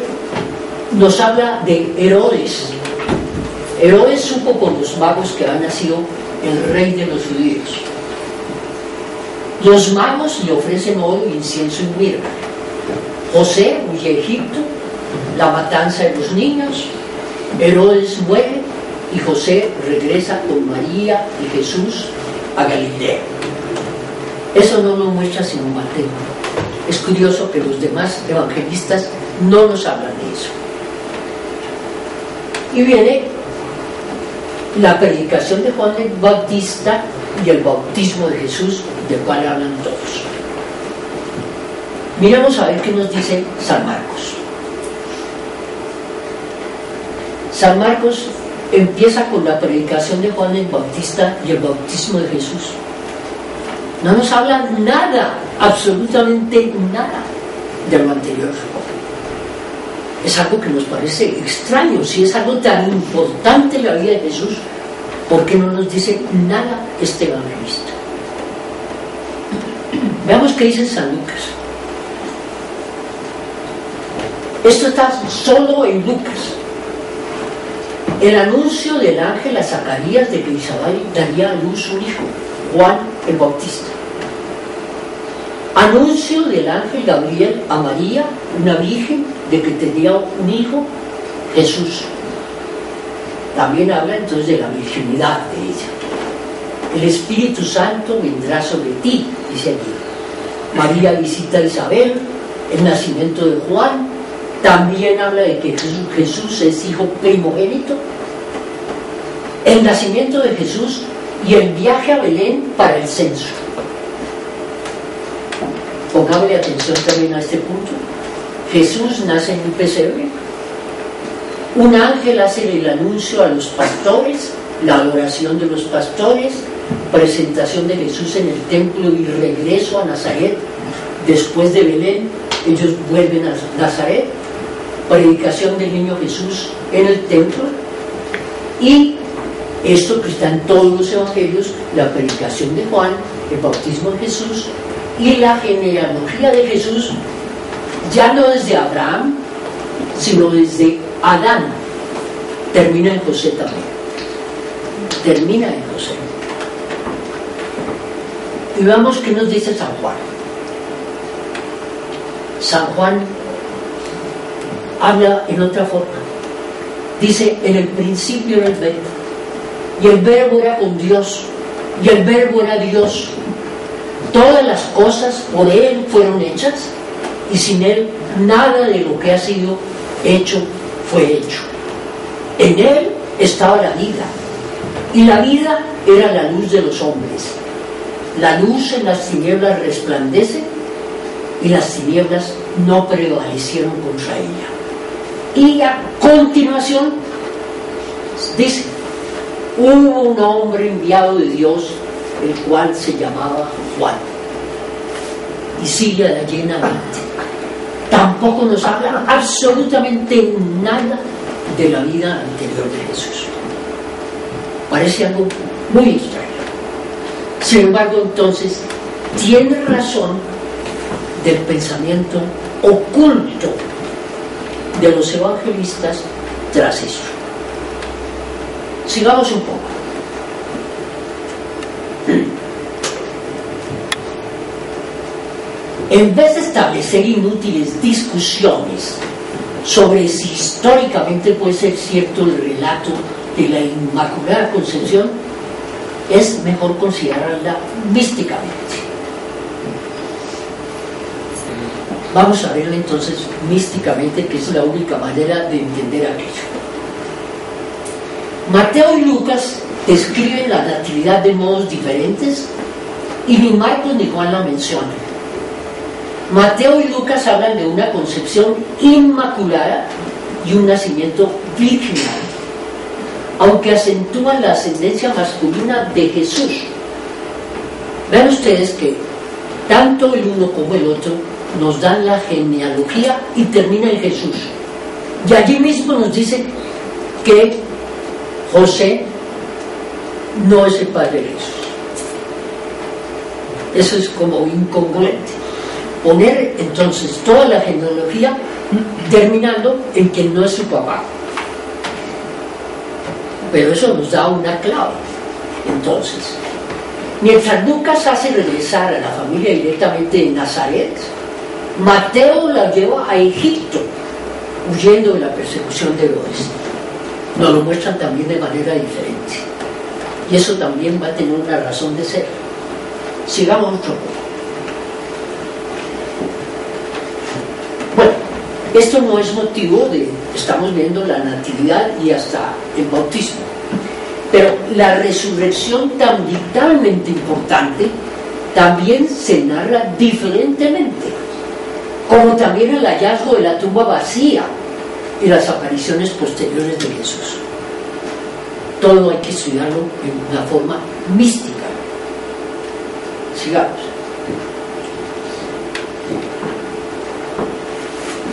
nos habla de Herodes. Herodes supo por los magos que había nacido el rey de los judíos. Los magos le ofrecen oro, incienso y mirra. José huye a Egipto, la matanza de los niños. Herodes muere y José regresa con María y Jesús a Galilea. Eso no nos muestra sino Mateo. Es curioso que los demás evangelistas no nos hablan de eso. Y viene la predicación de Juan el Bautista y el bautismo de Jesús, del cual hablan todos. Miremos a ver qué nos dice San Marcos. San Marcos empieza con la predicación de Juan el Bautista y el bautismo de Jesús. No nos habla nada, absolutamente nada de lo anterior. Es algo que nos parece extraño. Si es algo tan importante en la vida de Jesús, ¿por qué no nos dice nada este evangelista? Veamos qué dice San Lucas. Esto está solo en Lucas. El anuncio del ángel a Zacarías de que Isabel daría a luz un hijo, Juan el Bautista. Anuncio del ángel Gabriel a María, una virgen, de que tendría un hijo, Jesús. También habla entonces de la virginidad de ella. El Espíritu Santo vendrá sobre ti, dice aquí. María visita a Isabel, el nacimiento de Juan. También habla de que Jesús es hijo primogénito. El nacimiento de Jesús y el viaje a Belén para el censo. Pongámosle atención también a este punto. Jesús nace en un pesebre. Un ángel hace el anuncio a los pastores, la adoración de los pastores, presentación de Jesús en el templo y regreso a Nazaret. Después de Belén, ellos vuelven a Nazaret. Predicación del niño Jesús en el templo. Y esto que está en todos los evangelios, la predicación de Juan, el bautismo de Jesús y la genealogía de Jesús, ya no desde Abraham, sino desde Adán. Termina en José también. Termina en José. Y veamos qué nos dice San Juan. San Juan habla en otra forma. Dice, en el principio era el verbo, y el verbo era con Dios, y el verbo era Dios. Todas las cosas por Él fueron hechas, y sin Él nada de lo que ha sido hecho fue hecho. En Él estaba la vida, y la vida era la luz de los hombres. La luz en las tinieblas resplandece, y las tinieblas no prevalecieron contra ella. Y a continuación dice, hubo un hombre enviado de Dios, el cual se llamaba Juan. Y sigue a la llena 20. Tampoco nos habla absolutamente nada de la vida anterior de Jesús. Parece algo muy extraño. Sin embargo, entonces, tiene razón del pensamiento oculto de los evangelistas tras esto. Sigamos un poco. En vez de establecer inútiles discusiones sobre si históricamente puede ser cierto el relato de la Inmaculada Concepción, es mejor considerarla místicamente. Vamos a verla entonces místicamente, que es la única manera de entender aquello. Mateo y Lucas describen la natividad de modos diferentes y ni Marcos ni Juan la mencionan. Mateo y Lucas hablan de una concepción inmaculada y un nacimiento virginal, aunque acentúan la ascendencia masculina de Jesús. Vean ustedes que tanto el uno como el otro nos dan la genealogía y termina en Jesús. Y allí mismo nos dice que José no es el padre de Jesús. Eso es como incongruente. Poner entonces toda la genealogía terminando en que no es su papá. Pero eso nos da una clave. Entonces, mientras Lucas hace regresar a la familia directamente de Nazaret, Mateo la lleva a Egipto, huyendo de la persecución de Herodes. Nos lo muestran también de manera diferente. Y eso también va a tener una razón de ser. Sigamos otro poco. Bueno, esto no es motivo de... Estamos viendo la natividad y hasta el bautismo. Pero la resurrección tan vitalmente importante también se narra diferentemente, como también el hallazgo de la tumba vacía y las apariciones posteriores de Jesús. Todo hay que estudiarlo en una forma mística. Sigamos.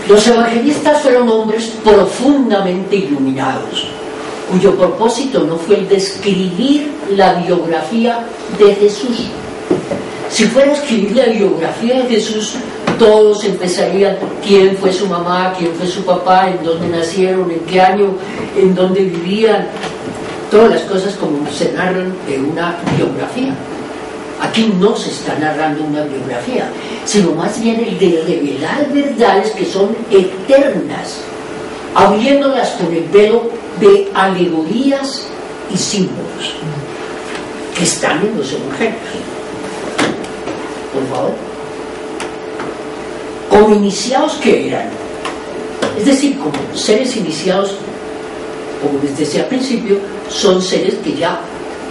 Los evangelistas fueron hombres profundamente iluminados, cuyo propósito no fue el de escribir la biografía de Jesús. Si fuera a escribir la biografía de Jesús, todos empezarían quién fue su mamá, quién fue su papá, en dónde nacieron, en qué año, en dónde vivían, todas las cosas como se narran en una biografía. Aquí no se está narrando una biografía, sino más bien el de revelar verdades que son eternas, abriéndolas con el velo de alegorías y símbolos que están en los evangelios. Por favor. Como iniciados que eran, es decir, como seres iniciados, como les decía al principio, son seres que ya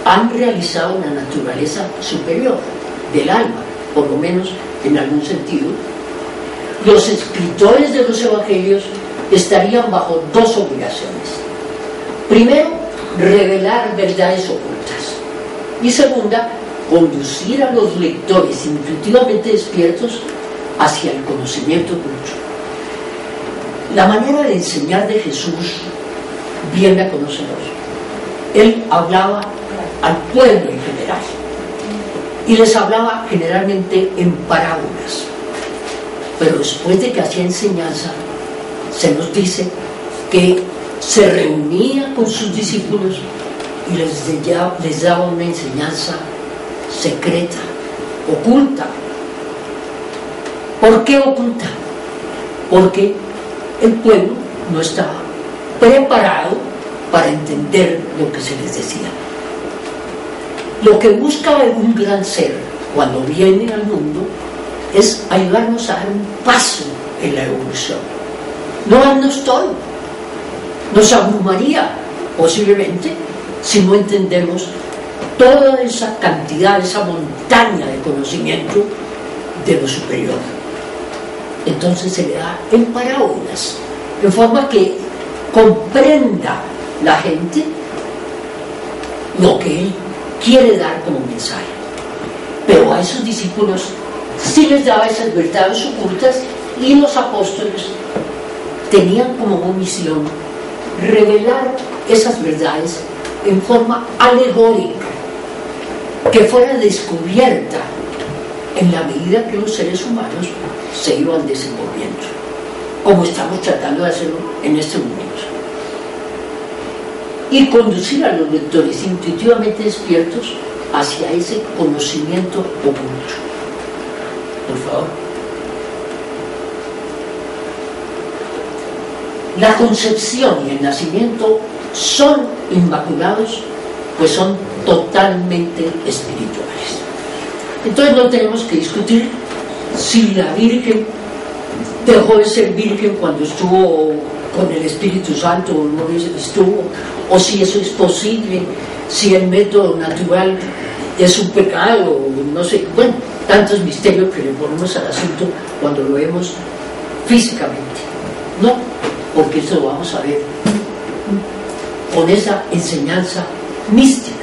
han realizado una naturaleza superior del alma, por lo menos en algún sentido. Los escritores de los evangelios estarían bajo dos obligaciones. Primero, revelar verdades ocultas. Y segunda, conducir a los lectores intuitivamente despiertos hacia el conocimiento oculto. La manera de enseñar de Jesús viene a conocerlos. Él hablaba al pueblo en general y les hablaba generalmente en parábolas, pero después de que hacía enseñanza se nos dice que se reunía con sus discípulos y les daba una enseñanza secreta, oculta. ¿Por qué oculta? porque el pueblo no estaba preparado para entender lo que se les decía. Lo que busca un gran ser cuando viene al mundo es ayudarnos a dar un paso en la evolución, no darnos todo. Nos abrumaría posiblemente si no entendemos toda esa cantidad, esa montaña de conocimiento de lo superior. Entonces se le da en parábolas, de forma que comprenda la gente lo que él quiere dar como mensaje. Pero a esos discípulos sí les daba esas verdades ocultas, y los apóstoles tenían como misión revelar esas verdades en forma alegórica, que fuera descubierta en la medida que los seres humanos se iban desenvolviendo, como estamos tratando de hacerlo en este momento, y conducir a los lectores intuitivamente despiertos hacia ese conocimiento oculto. Por favor. La concepción y el nacimiento son inmaculados, pues son totalmente espirituales. Entonces no tenemos que discutir si la Virgen dejó de ser virgen cuando estuvo con el Espíritu Santo o no estuvo, o si eso es posible, si el método natural es un pecado, no sé, bueno, tantos misterios que le ponemos al asunto cuando lo vemos físicamente. No, porque eso lo vamos a ver con esa enseñanza mística.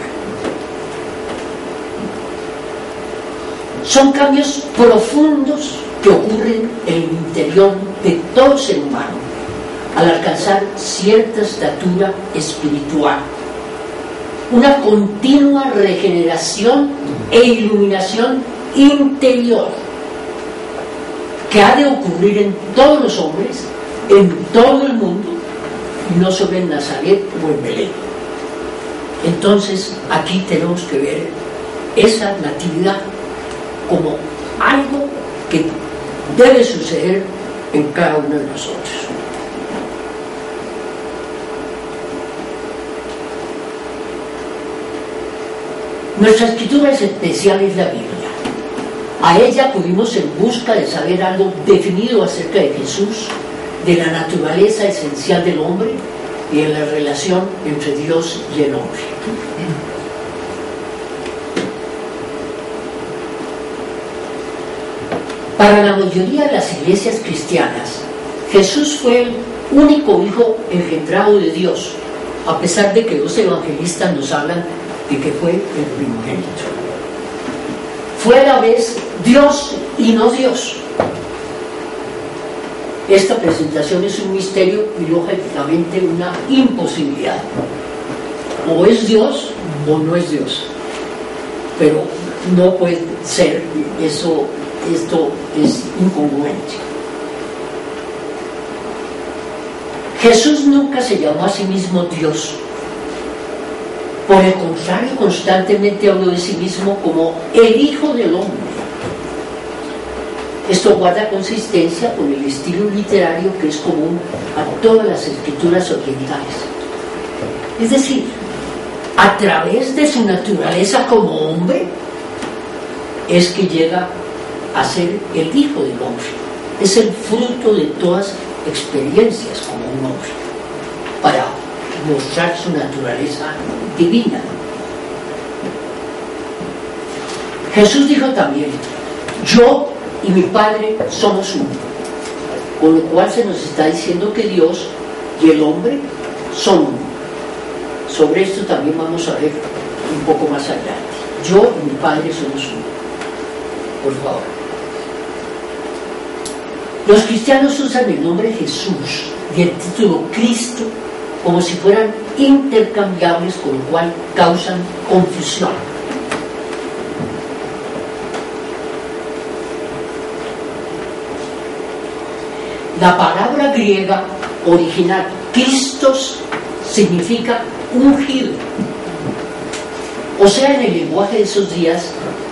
Son cambios profundos que ocurren en el interior de todo ser humano al alcanzar cierta estatura espiritual, una continua regeneración e iluminación interior que ha de ocurrir en todos los hombres, en todo el mundo, y no solo en Nazaret o en Belén. Entonces aquí tenemos que ver esa natividad como algo que debe suceder en cada uno de nosotros. Nuestra escritura es especial, es la Biblia. A ella acudimos en busca de saber algo definido acerca de Jesús, de la naturaleza esencial del hombre y de la relación entre Dios y el hombre. Para la mayoría de las iglesias cristianas, Jesús fue el único hijo engendrado de Dios, a pesar de que los evangelistas nos hablan de que fue el primogénito. Fue a la vez Dios y no Dios. Esta presentación es un misterio y lógicamente una imposibilidad. O es Dios o no es Dios. Pero no puede ser eso. Esto es incongruente. Jesús nunca se llamó a sí mismo Dios. Por el contrario, constantemente habló de sí mismo como el Hijo del Hombre. Esto guarda consistencia con el estilo literario que es común a todas las escrituras orientales. Es decir, a través de su naturaleza como hombre, es que llega a ser el Hijo del Hombre. Es el fruto de todas experiencias como un hombre, para mostrar su naturaleza divina. Jesús dijo también: yo y mi Padre somos uno, con lo cual se nos está diciendo que Dios y el hombre son uno. Sobre esto también vamos a ver un poco más adelante. Yo y mi Padre somos uno. Por favor. Los cristianos usan el nombre Jesús y el título Cristo como si fueran intercambiables, con lo cual causan confusión. La palabra griega original Christos significa ungido, o sea, en el lenguaje de esos días,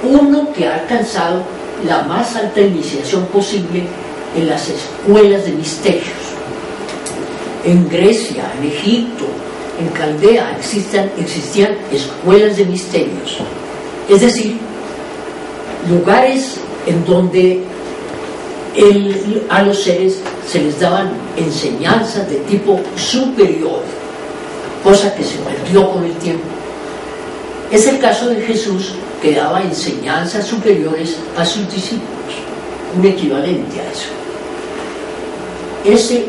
uno que ha alcanzado la más alta iniciación posible en las escuelas de misterios. En Grecia, en Egipto, en Caldea existían escuelas de misterios, es decir, lugares en donde a los seres se les daban enseñanzas de tipo superior, cosa que se perdió con el tiempo. Es el caso de Jesús, que daba enseñanzas superiores a sus discípulos, un equivalente a eso. Esa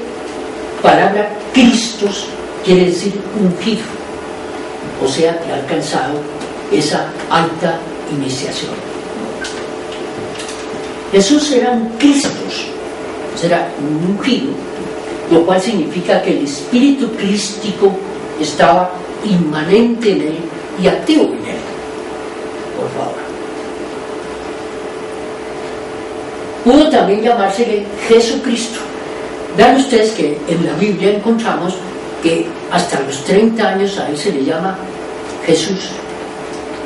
palabra Cristos quiere decir ungido, o sea que ha alcanzado esa alta iniciación. Jesús era un Cristos, será un ungido, lo cual significa que el espíritu crístico estaba inmanente en él y activo en él. Por favor. Pudo también llamarse Jesucristo. Vean ustedes que en la Biblia encontramos que hasta los 30 años a él se le llama Jesús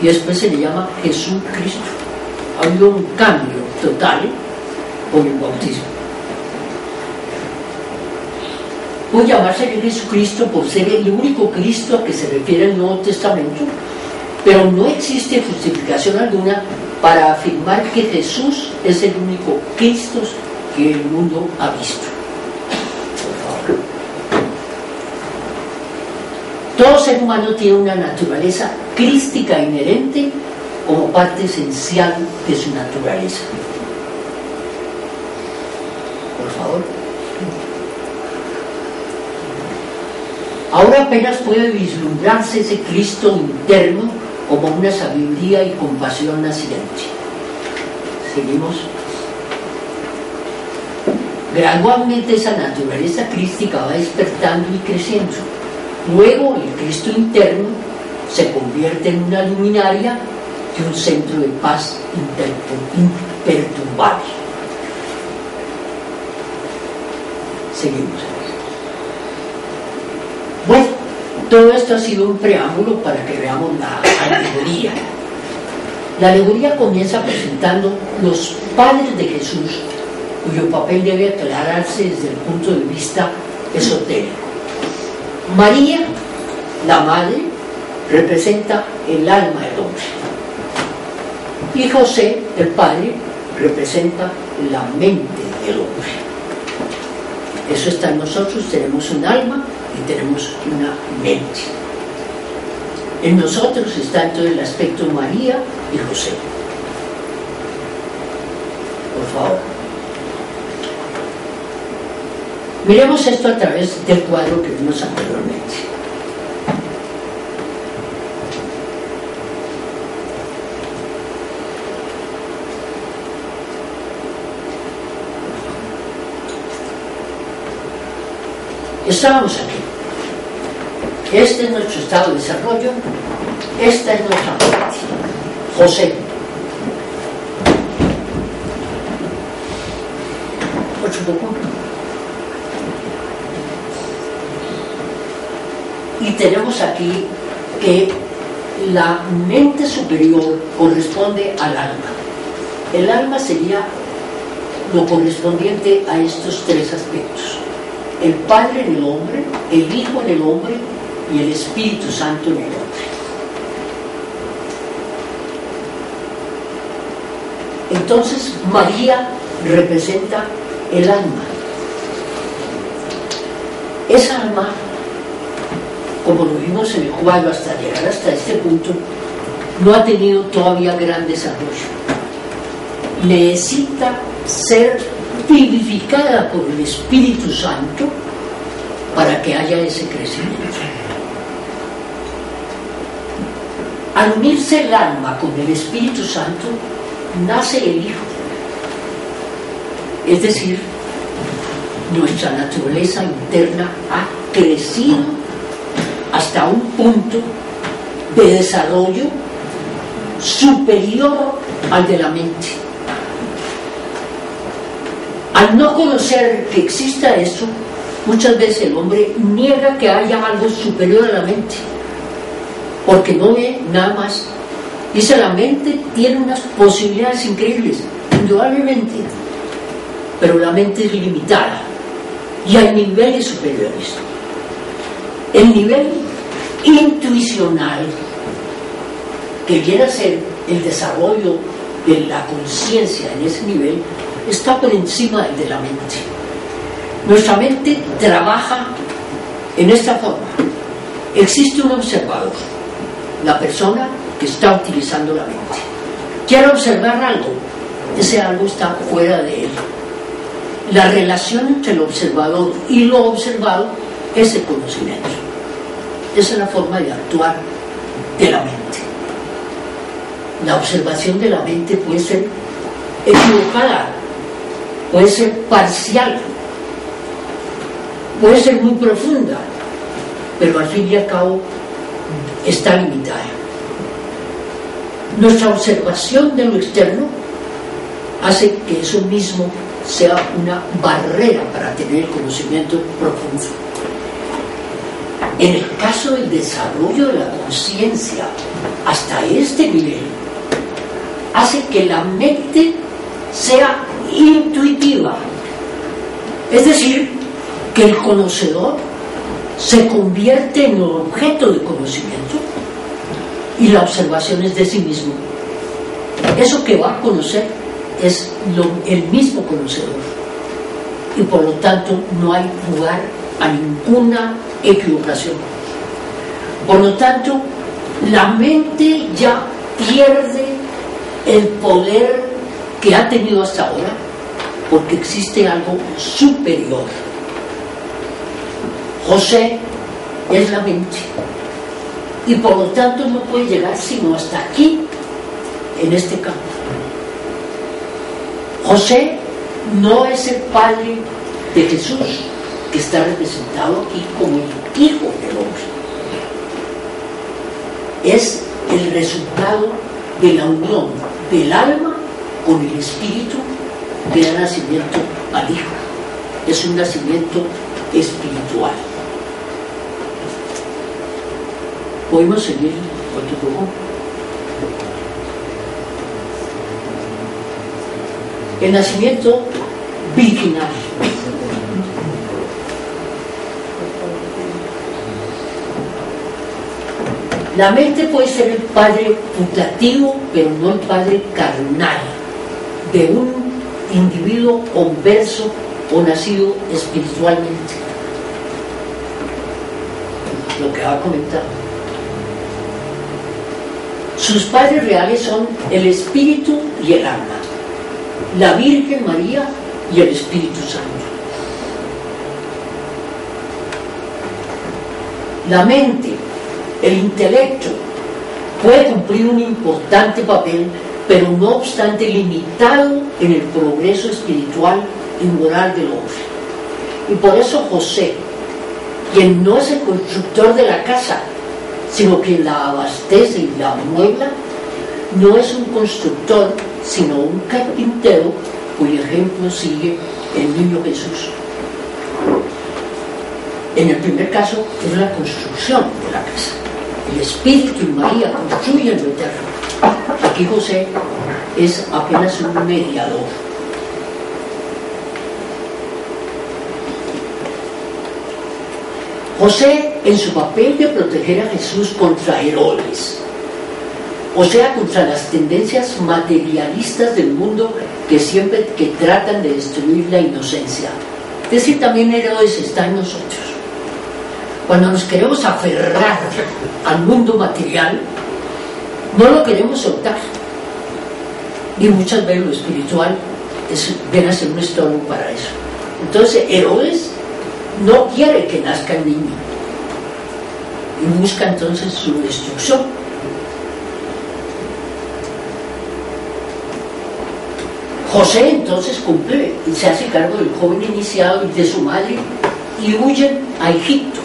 y después se le llama Jesucristo. Ha habido un cambio total con el bautismo. Puede llamarse Jesucristo por ser el único Cristo a que se refiere el Nuevo Testamento, pero no existe justificación alguna para afirmar que Jesús es el único Cristo que el mundo ha visto. Por favor. Todo ser humano tiene una naturaleza crística inherente como parte esencial de su naturaleza. Por favor. Ahora apenas puede vislumbrarse ese Cristo interno como una sabiduría y compasión naciente. Seguimos. Gradualmente esa naturaleza crística va despertando y creciendo. Luego el Cristo interno se convierte en una luminaria y un centro de paz imperturbable. Seguimos. Bueno, todo esto ha sido un preámbulo para que veamos la alegoría. La alegoría comienza presentando los padres de Jesús, cuyo papel debe aclararse desde el punto de vista esotérico. María, la madre, representa el alma del hombre. Y José, el padre, representa la mente del hombre. Eso está en nosotros, tenemos un alma y tenemos una mente. En nosotros está entonces el aspecto María y José. Por favor. Miremos esto a través del cuadro que vimos anteriormente. Estábamos aquí. Este es nuestro estado de desarrollo. Esta es nuestra parte. José. Y tenemos aquí que la mente superior corresponde al alma. El alma sería lo correspondiente a estos tres aspectos: el Padre en el hombre, el Hijo en el hombre y el Espíritu Santo en el hombre. Entonces María representa el alma. Esa alma, como lo vimos en el cuadro hasta llegar hasta este punto, no ha tenido todavía gran desarrollo. Necesita ser vivificada por el Espíritu Santo para que haya ese crecimiento. Al unirse el alma con el Espíritu Santo, nace el Hijo. Es decir, nuestra naturaleza interna ha crecido hasta un punto de desarrollo superior al de la mente. Al no conocer que exista eso, muchas veces el hombre niega que haya algo superior a la mente, porque no ve nada más. Dice, la mente tiene unas posibilidades increíbles, indudablemente, pero la mente es limitada y hay niveles superiores. El nivel intuicional, que viene a ser el desarrollo de la conciencia en ese nivel, está por encima del de la mente. Nuestra mente trabaja en esta forma. Existe un observador, la persona que está utilizando la mente. Quiere observar algo, ese algo está fuera de él. La relación entre el observador y lo observado es el conocimiento. Esa es la forma de actuar de la mente. La observación de la mente puede ser equivocada, puede ser parcial, puede ser muy profunda, pero al fin y al cabo está limitada. Nuestra observación de lo externo hace que eso mismo sea una barrera para tener el conocimiento profundo. En el caso del desarrollo de la conciencia hasta este nivel, hace que la mente sea intuitiva, es decir, que el conocedor se convierte en objeto de conocimiento y la observación es de sí mismo. Eso que va a conocer es el mismo conocedor y por lo tanto no hay lugar a ninguna equivocación. Por lo tanto, la mente ya pierde el poder que ha tenido hasta ahora porque existe algo superior. José es la mente y por lo tanto no puede llegar sino hasta aquí, en este campo. José no es el padre de Jesús, que está representado aquí como el Hijo del Hombre. Es el resultado de la unión del alma con el espíritu que da nacimiento al Hijo. Es un nacimiento espiritual. ¿Podemos seguir otro poco? El nacimiento virginal. La mente puede ser el padre putativo, pero no el padre carnal de un individuo converso o nacido espiritualmente. Lo que va a comentar. Sus padres reales son el espíritu y el alma, la Virgen María y el Espíritu Santo. La mente, el intelecto, puede cumplir un importante papel, pero no obstante limitado en el progreso espiritual y moral del hombre. Y por eso José, quien no es el constructor de la casa, sino quien la abastece y la amuebla, no es un constructor, sino un carpintero cuyo ejemplo sigue el niño Jesús. En el primer caso es la construcción de la casa. El Espíritu y María construyen lo eterno. Aquí José es apenas un mediador. José, en su papel de proteger a Jesús contra Herodes, o sea, contra las tendencias materialistas del mundo que tratan de destruir la inocencia. Es decir, también Herodes está en nosotros. Cuando nos queremos aferrar al mundo material, no lo queremos soltar. Y muchas veces lo espiritual viene a ser un estorbo para eso. Entonces, Herodes no quiere que nazca el niño y busca entonces su destrucción. José entonces cumple y se hace cargo del joven iniciado y de su madre y huyen a Egipto.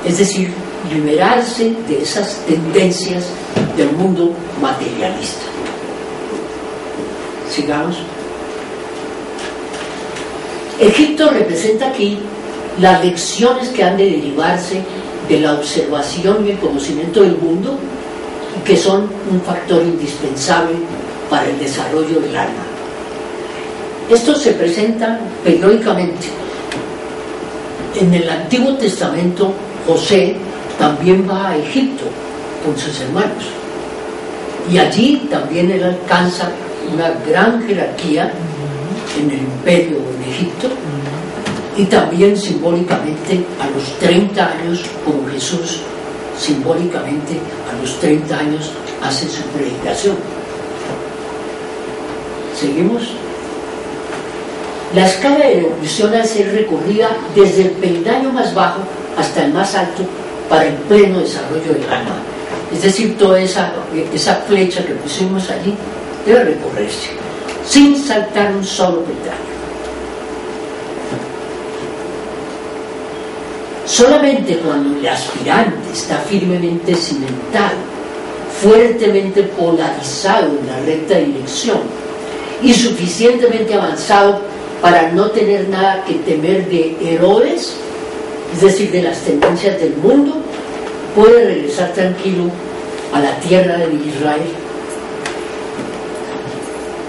Es decir, liberarse de esas tendencias del mundo materialista. Sigamos. Egipto representa aquí las lecciones que han de derivarse de la observación y el conocimiento del mundo y que son un factor indispensable para el desarrollo del alma. Estos se presentan periódicamente. En el Antiguo Testamento, José también va a Egipto con sus hermanos. Y allí también él alcanza una gran jerarquía en el imperio en Egipto, y también simbólicamente a los 30 años, como Jesús simbólicamente a los 30 años hace su predicación. ¿Seguimos? La escala de evolución ha de ser recorrida desde el peldaño más bajo hasta el más alto para el pleno desarrollo del alma. Es decir, toda esa flecha que pusimos allí debe recorrerse sin saltar un solo peldaño. Solamente cuando el aspirante está firmemente cimentado, fuertemente polarizado en la recta dirección y suficientemente avanzado para no tener nada que temer de Herodes, es decir, de las tendencias del mundo, puede regresar tranquilo a la tierra de Israel.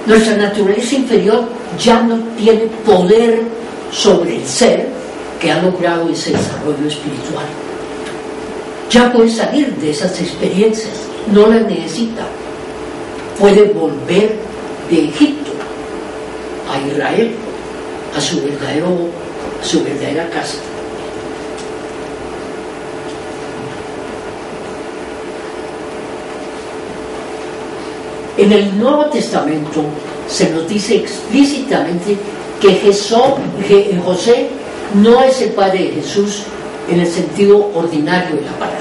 Nuestra naturaleza inferior ya no tiene poder sobre el ser que ha logrado ese desarrollo espiritual. Ya puede salir de esas experiencias, no las necesita. Puede volver de Egipto a Israel, a su verdadera casa. En el Nuevo Testamento se nos dice explícitamente que José no es el padre de Jesús en el sentido ordinario de la palabra.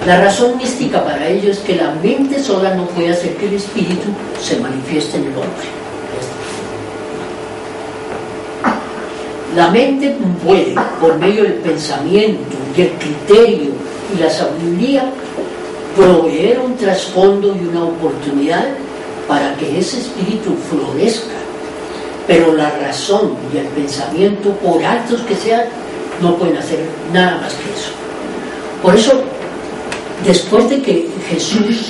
La razón mística para ello es que la mente sola no puede hacer que el espíritu se manifieste en el hombre. La mente puede, por medio del pensamiento y el criterio y la sabiduría, proveer un trasfondo y una oportunidad para que ese espíritu florezca, pero la razón y el pensamiento, por altos que sean, no pueden hacer nada más que eso. Por eso, después de que Jesús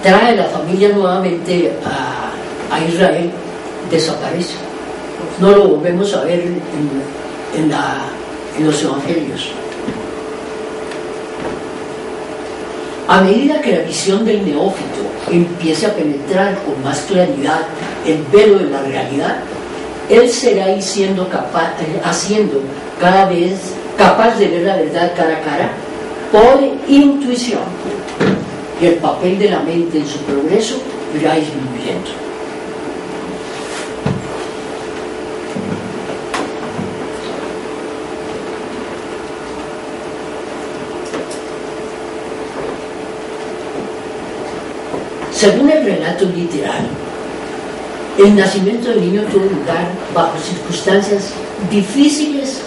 trae la familia nuevamente a Israel, desaparece. No lo volvemos a ver en los evangelios. A medida que la visión del neófito empiece a penetrar con más claridad el velo de la realidad, él será haciendo cada vez capaz de ver la verdad cara a cara por intuición, y el papel de la mente en su progreso irá disminuyendo. Según el relato literal, el nacimiento del niño tuvo lugar bajo circunstancias difíciles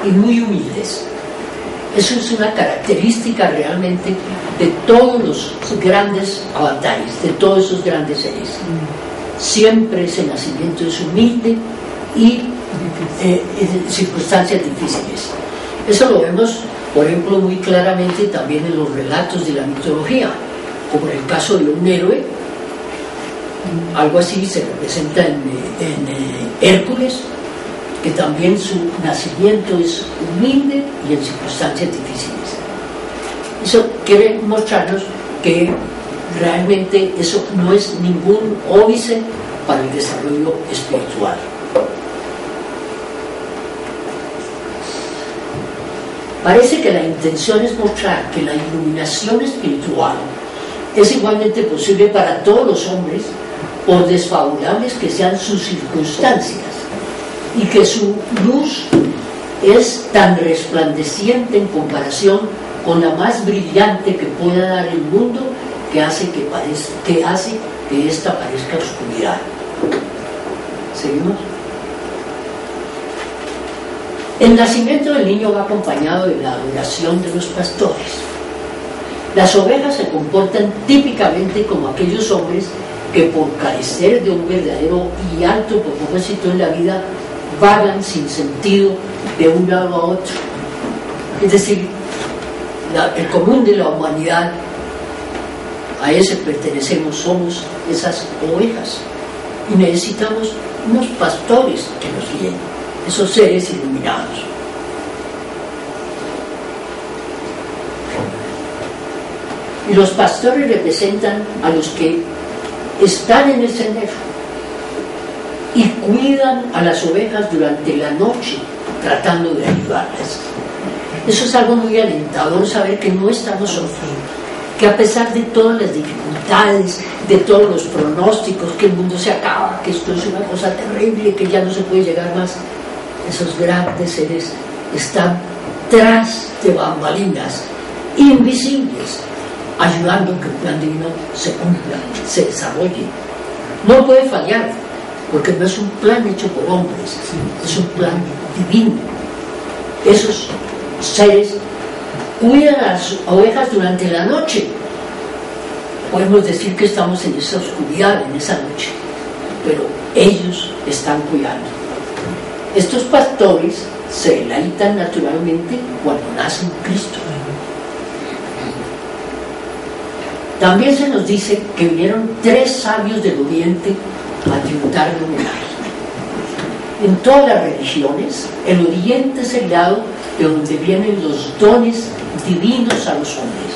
y muy humildes. Eso es una característica realmente de todos los grandes avatares, de todos esos grandes seres. Siempre ese nacimiento es humilde y circunstancias difíciles. Eso lo vemos, por ejemplo, muy claramente también en los relatos de la mitología, como en el caso de un héroe. Algo así se representa en Hércules, que también su nacimiento es humilde y en circunstancias difíciles. Eso quiere mostrarnos que realmente eso no es ningún óbice para el desarrollo espiritual. Parece que la intención es mostrar que la iluminación espiritual es igualmente posible para todos los hombres, por desfavorables que sean sus circunstancias, y que su luz es tan resplandeciente en comparación con la más brillante que pueda dar el mundo, que hace que ésta parezca oscuridad. ¿Seguimos? El nacimiento del niño va acompañado de la adoración de los pastores. Las ovejas se comportan típicamente como aquellos hombres que, por carecer de un verdadero y alto propósito en la vida, vagan sin sentido de un lado a otro. Es decir, el común de la humanidad a ese pertenecemos, somos esas ovejas. Y necesitamos unos pastores que nos guíen, esos seres iluminados. Y los pastores representan a los que están en el sendero y cuidan a las ovejas durante la noche, tratando de ayudarlas. Eso es algo muy alentador, saber que no estamos solos, que a pesar de todas las dificultades, de todos los pronósticos, que el mundo se acaba, que esto es una cosa terrible, que ya no se puede llegar más, esos grandes seres están tras de bambalinas, invisibles, ayudando que el plan divino se cumpla, se desarrolle. No puede fallar, porque no es un plan hecho por hombres, es un plan divino. Esos seres cuidan a las ovejas durante la noche. Podemos decir que estamos en esa oscuridad, en esa noche, pero ellos están cuidando. Estos pastores se deleitan naturalmente cuando nacen Cristo. También se nos dice que vinieron 3 sabios del Oriente a tributarle homenaje. En todas las religiones, el Oriente es el lado de donde vienen los dones divinos a los hombres.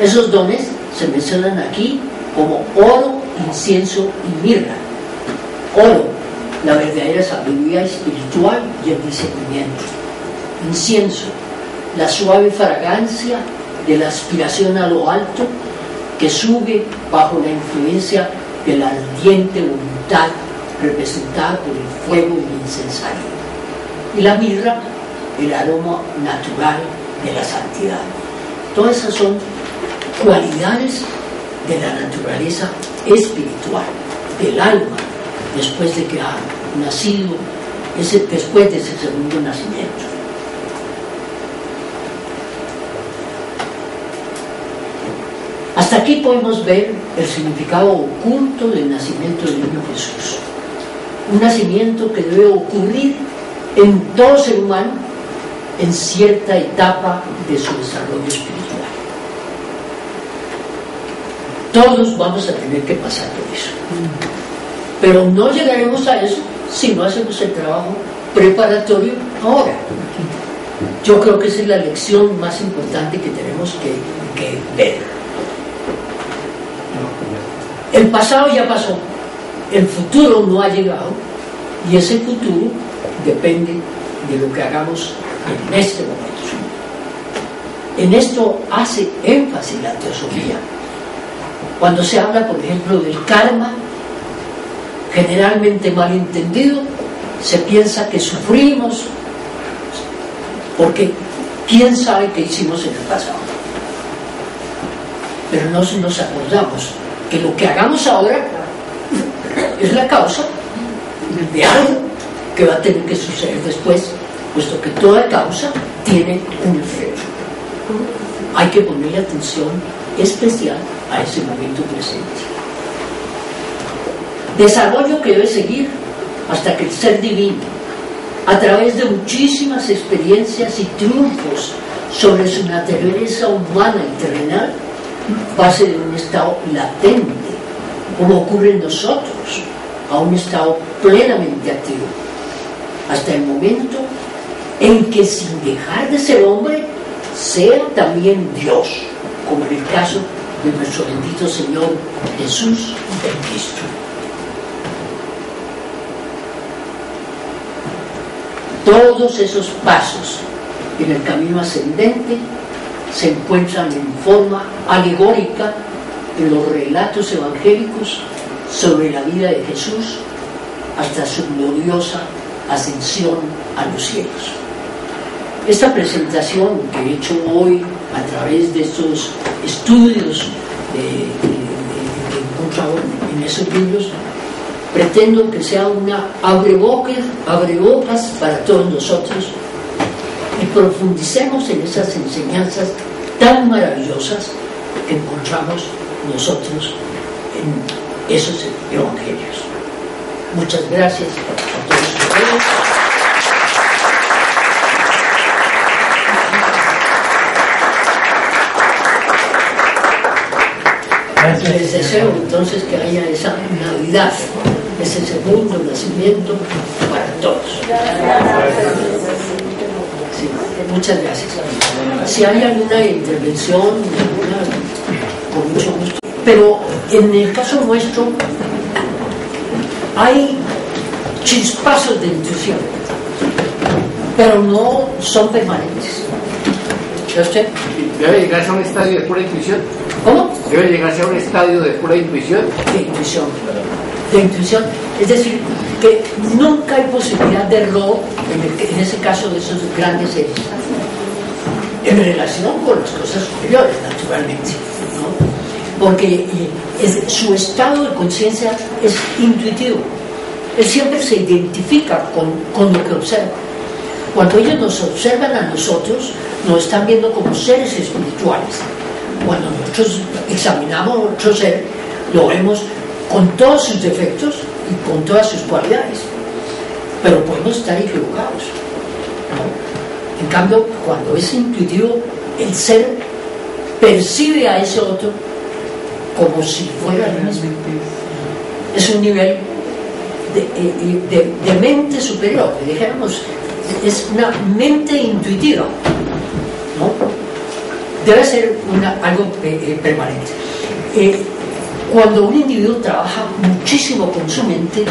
Esos dones se mencionan aquí como oro, incienso y mirra. Oro, la verdadera sabiduría espiritual y el discernimiento. Incienso, la suave fragancia de la aspiración a lo alto que sube bajo la influencia de la ardiente voluntad representada por el fuego del incensario. Y la mirra, el aroma natural de la santidad. Todas esas son cualidades de la naturaleza espiritual, del alma, después de que ha nacido, después de ese segundo nacimiento. Hasta aquí podemos ver el significado oculto del nacimiento del niño Jesús. Un nacimiento que debe ocurrir en todo ser humano en cierta etapa de su desarrollo espiritual. Todos vamos a tener que pasar por eso. Pero no llegaremos a eso si no hacemos el trabajo preparatorio ahora. Yo creo que esa es la lección más importante que tenemos que ver. El pasado ya pasó, el futuro no ha llegado, y ese futuro depende de lo que hagamos en este momento. En esto hace énfasis la teosofía. Cuando se habla, por ejemplo, del karma, generalmente mal entendido, se piensa que sufrimos porque quién sabe qué hicimos en el pasado. Pero no nos acordamos que lo que hagamos ahora es la causa de algo que va a tener que suceder después, puesto que toda causa tiene un efecto. Hay que ponerle atención especial a ese momento presente. Desarrollo que debe seguir hasta que el ser divino, a través de muchísimas experiencias y triunfos sobre su naturaleza humana y terrenal, pase de un estado latente, como ocurre en nosotros, a un estado plenamente activo, hasta el momento en que, sin dejar de ser hombre, sea también Dios, como en el caso de nuestro bendito Señor Jesús el Cristo. Todos esos pasos en el camino ascendente se encuentran en forma alegórica en los relatos evangélicos sobre la vida de Jesús hasta su gloriosa ascensión a los cielos. Esta presentación que he hecho hoy a través de estos estudios que he encontrado en esos libros, pretendo que sea una abrebocas para todos nosotros y profundicemos en esas enseñanzas tan maravillosas que encontramos nosotros en esos evangelios. Muchas gracias a todos ustedes. entonces que haya esa Navidad, ese segundo nacimiento para todos. Sí, muchas gracias. Si hay alguna intervención, con mucho gusto. Pero en el caso nuestro hay chispazos de intuición, pero no son permanentes. ¿Ya usted? ¿Debe llegarse a un estadio de pura intuición? ¿Cómo? ¿Debe llegarse a un estadio de pura intuición? De intuición. De intuición. Es decir, que nunca hay posibilidad de error en ese caso de esos grandes seres, en relación con las cosas superiores, naturalmente, ¿no? Porque su estado de conciencia es intuitivo. Él siempre se identifica con lo que observa. Cuando ellos nos observan a nosotros, nos están viendo como seres espirituales. Cuando nosotros examinamos a otro ser, lo vemos con todos sus defectos y con todas sus cualidades. Pero podemos estar equivocados, ¿no? En cambio, cuando es intuitivo, el ser percibe a ese otro como si fuera el mismo. Es un nivel de mente superior, dijéramos, es una mente intuitiva, ¿no? Debe ser algo permanente. Cuando un individuo trabaja muchísimo con su mente,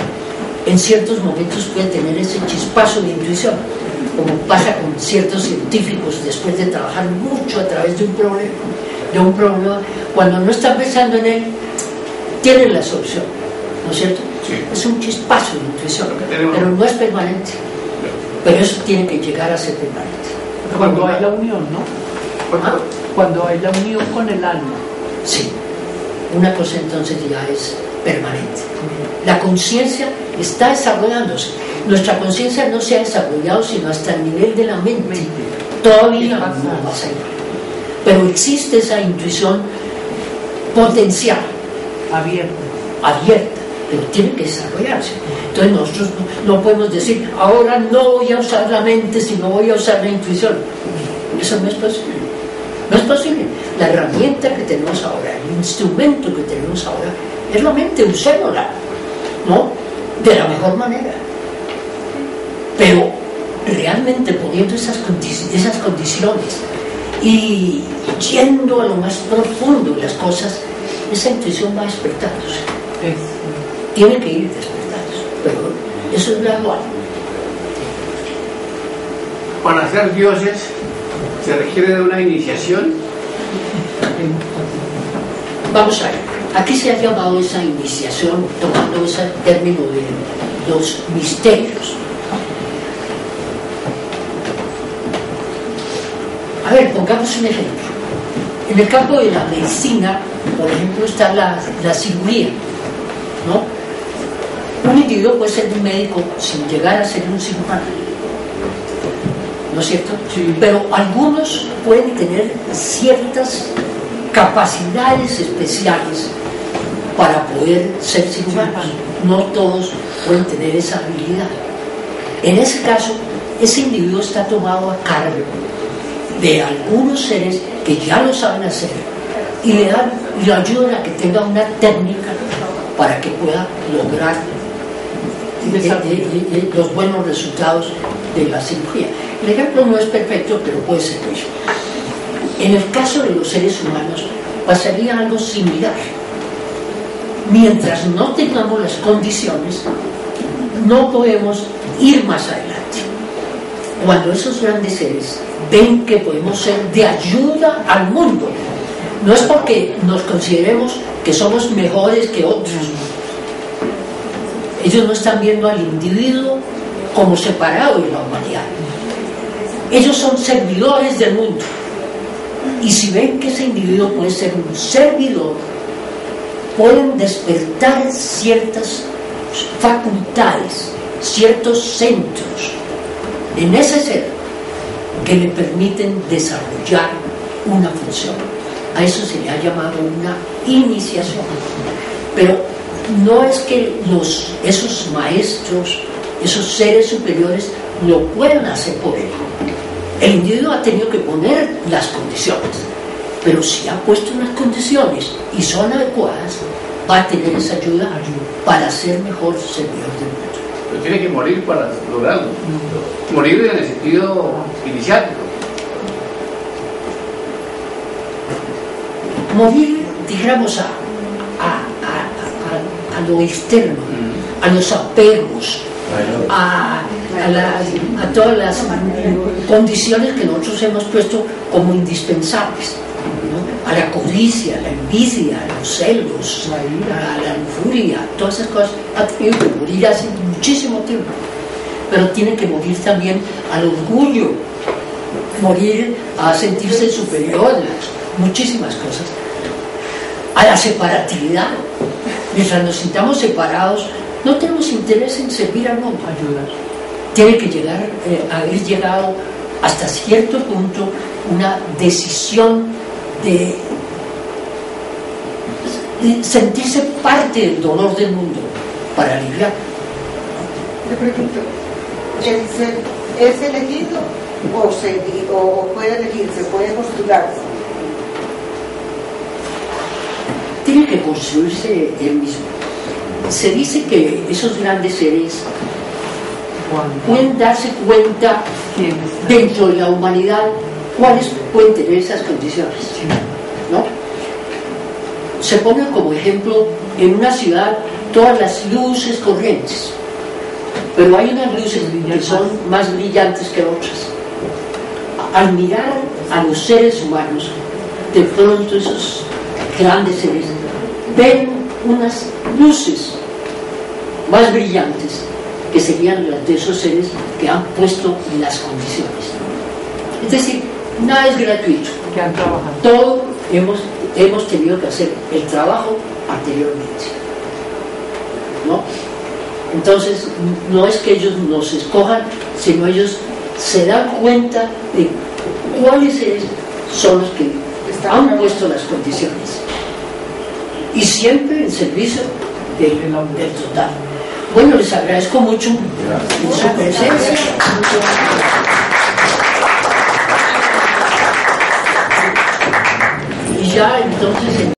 en ciertos momentos puede tener ese chispazo de intuición, como pasa con ciertos científicos después de trabajar mucho a través de un problema, cuando no están pensando en él, tienen la solución, ¿no es cierto? Sí. Es un chispazo de intuición, pero no es permanente. Pero eso tiene que llegar a ser permanente. Cuando hay la unión, ¿no? ¿Ah? Cuando hay la unión con el alma. Sí, una cosa entonces ya es permanente. La conciencia está desarrollándose. Nuestra conciencia no se ha desarrollado sino hasta el nivel de la mente. Todavía no más allá. Pero existe esa intuición potencial, abierta, pero tiene que desarrollarse. Entonces nosotros no podemos decir, ahora no voy a usar la mente, sino voy a usar la intuición. Eso no es posible. No es posible. La herramienta que tenemos ahora, el instrumento que tenemos ahora, es la mente, usémosla, ¿no? De la mejor manera. Pero realmente poniendo esas condiciones y yendo a lo más profundo de las cosas, esa intuición va despertándose. Tiene que ir despertándose, pero eso es gradual. Para ser dioses se requiere de una iniciación. Vamos a ver, aquí se ha llamado esa iniciación, tomando ese término de los misterios. A ver, pongamos un ejemplo. En el campo de la medicina, por ejemplo, está la cirugía, ¿no? Un individuo puede ser un médico sin llegar a ser un cirujano, ¿no es cierto? Sí. Pero algunos pueden tener ciertas capacidades especiales para poder ser cirujanos. No todos pueden tener esa habilidad. En ese caso, ese individuo está tomado a cargo de algunos seres que ya lo saben hacer y le ayudan a que tenga una técnica para que pueda lograr los buenos resultados de la cirugía. El ejemplo no es perfecto, pero puede servir. En el caso de los seres humanos pasaría algo similar. Mientras no tengamos las condiciones, no podemos ir más adelante. Cuando esos grandes seres ven que podemos ser de ayuda al mundo, no es porque nos consideremos que somos mejores que otros. Ellos no están viendo al individuo como separado de la humanidad. Ellos son servidores del mundo. Y si ven que ese individuo puede ser un servidor, pueden despertar ciertas facultades, ciertos centros en ese ser que le permiten desarrollar una función. A eso se le ha llamado una iniciación. Pero no es que esos maestros, esos seres superiores lo puedan hacer por él. El individuo ha tenido que poner las condiciones, pero si ha puesto unas condiciones y son adecuadas, va a tener esa ayuda para ser mejor servidor del mundo. Pero tiene que morir para lograrlo. Morir en el sentido iniciático. Morir, dijéramos, a lo externo, a los apegos, a todas las condiciones que nosotros hemos puesto como indispensables, ¿no? A la codicia, a la envidia, a los celos, a la lujuria, todas esas cosas. Ha tenido que morir hace muchísimo tiempo, pero tiene que morir también al orgullo, morir a sentirse superior, muchísimas cosas, a la separatividad. Mientras nos sintamos separados, no tenemos interés en servir al mundo. Ayudar. Tiene que llegar, haber llegado hasta cierto punto una decisión de sentirse parte del dolor del mundo para aliviar. Le pregunto, ¿es elegido o puede elegirse, puede postularse? Tiene que construirse él mismo. Se dice que esos grandes seres pueden darse cuenta dentro de la humanidad cuáles pueden tener esas condiciones, ¿no? Se pone como ejemplo en una ciudad todas las luces corrientes, pero hay unas luces que son más brillantes que otras. Al mirar a los seres humanos, de pronto esos grandes seres ven unas luces más brillantes que serían las de esos seres que han puesto las condiciones. Es decir, nada es gratuito. Que han trabajado. Todo hemos tenido que hacer el trabajo anteriormente, ¿no? Entonces, no es que ellos nos escojan, sino ellos se dan cuenta de cuáles seres son los que han puesto las condiciones. Y siempre en servicio del total. Bueno, les agradezco mucho su presencia. Y ya entonces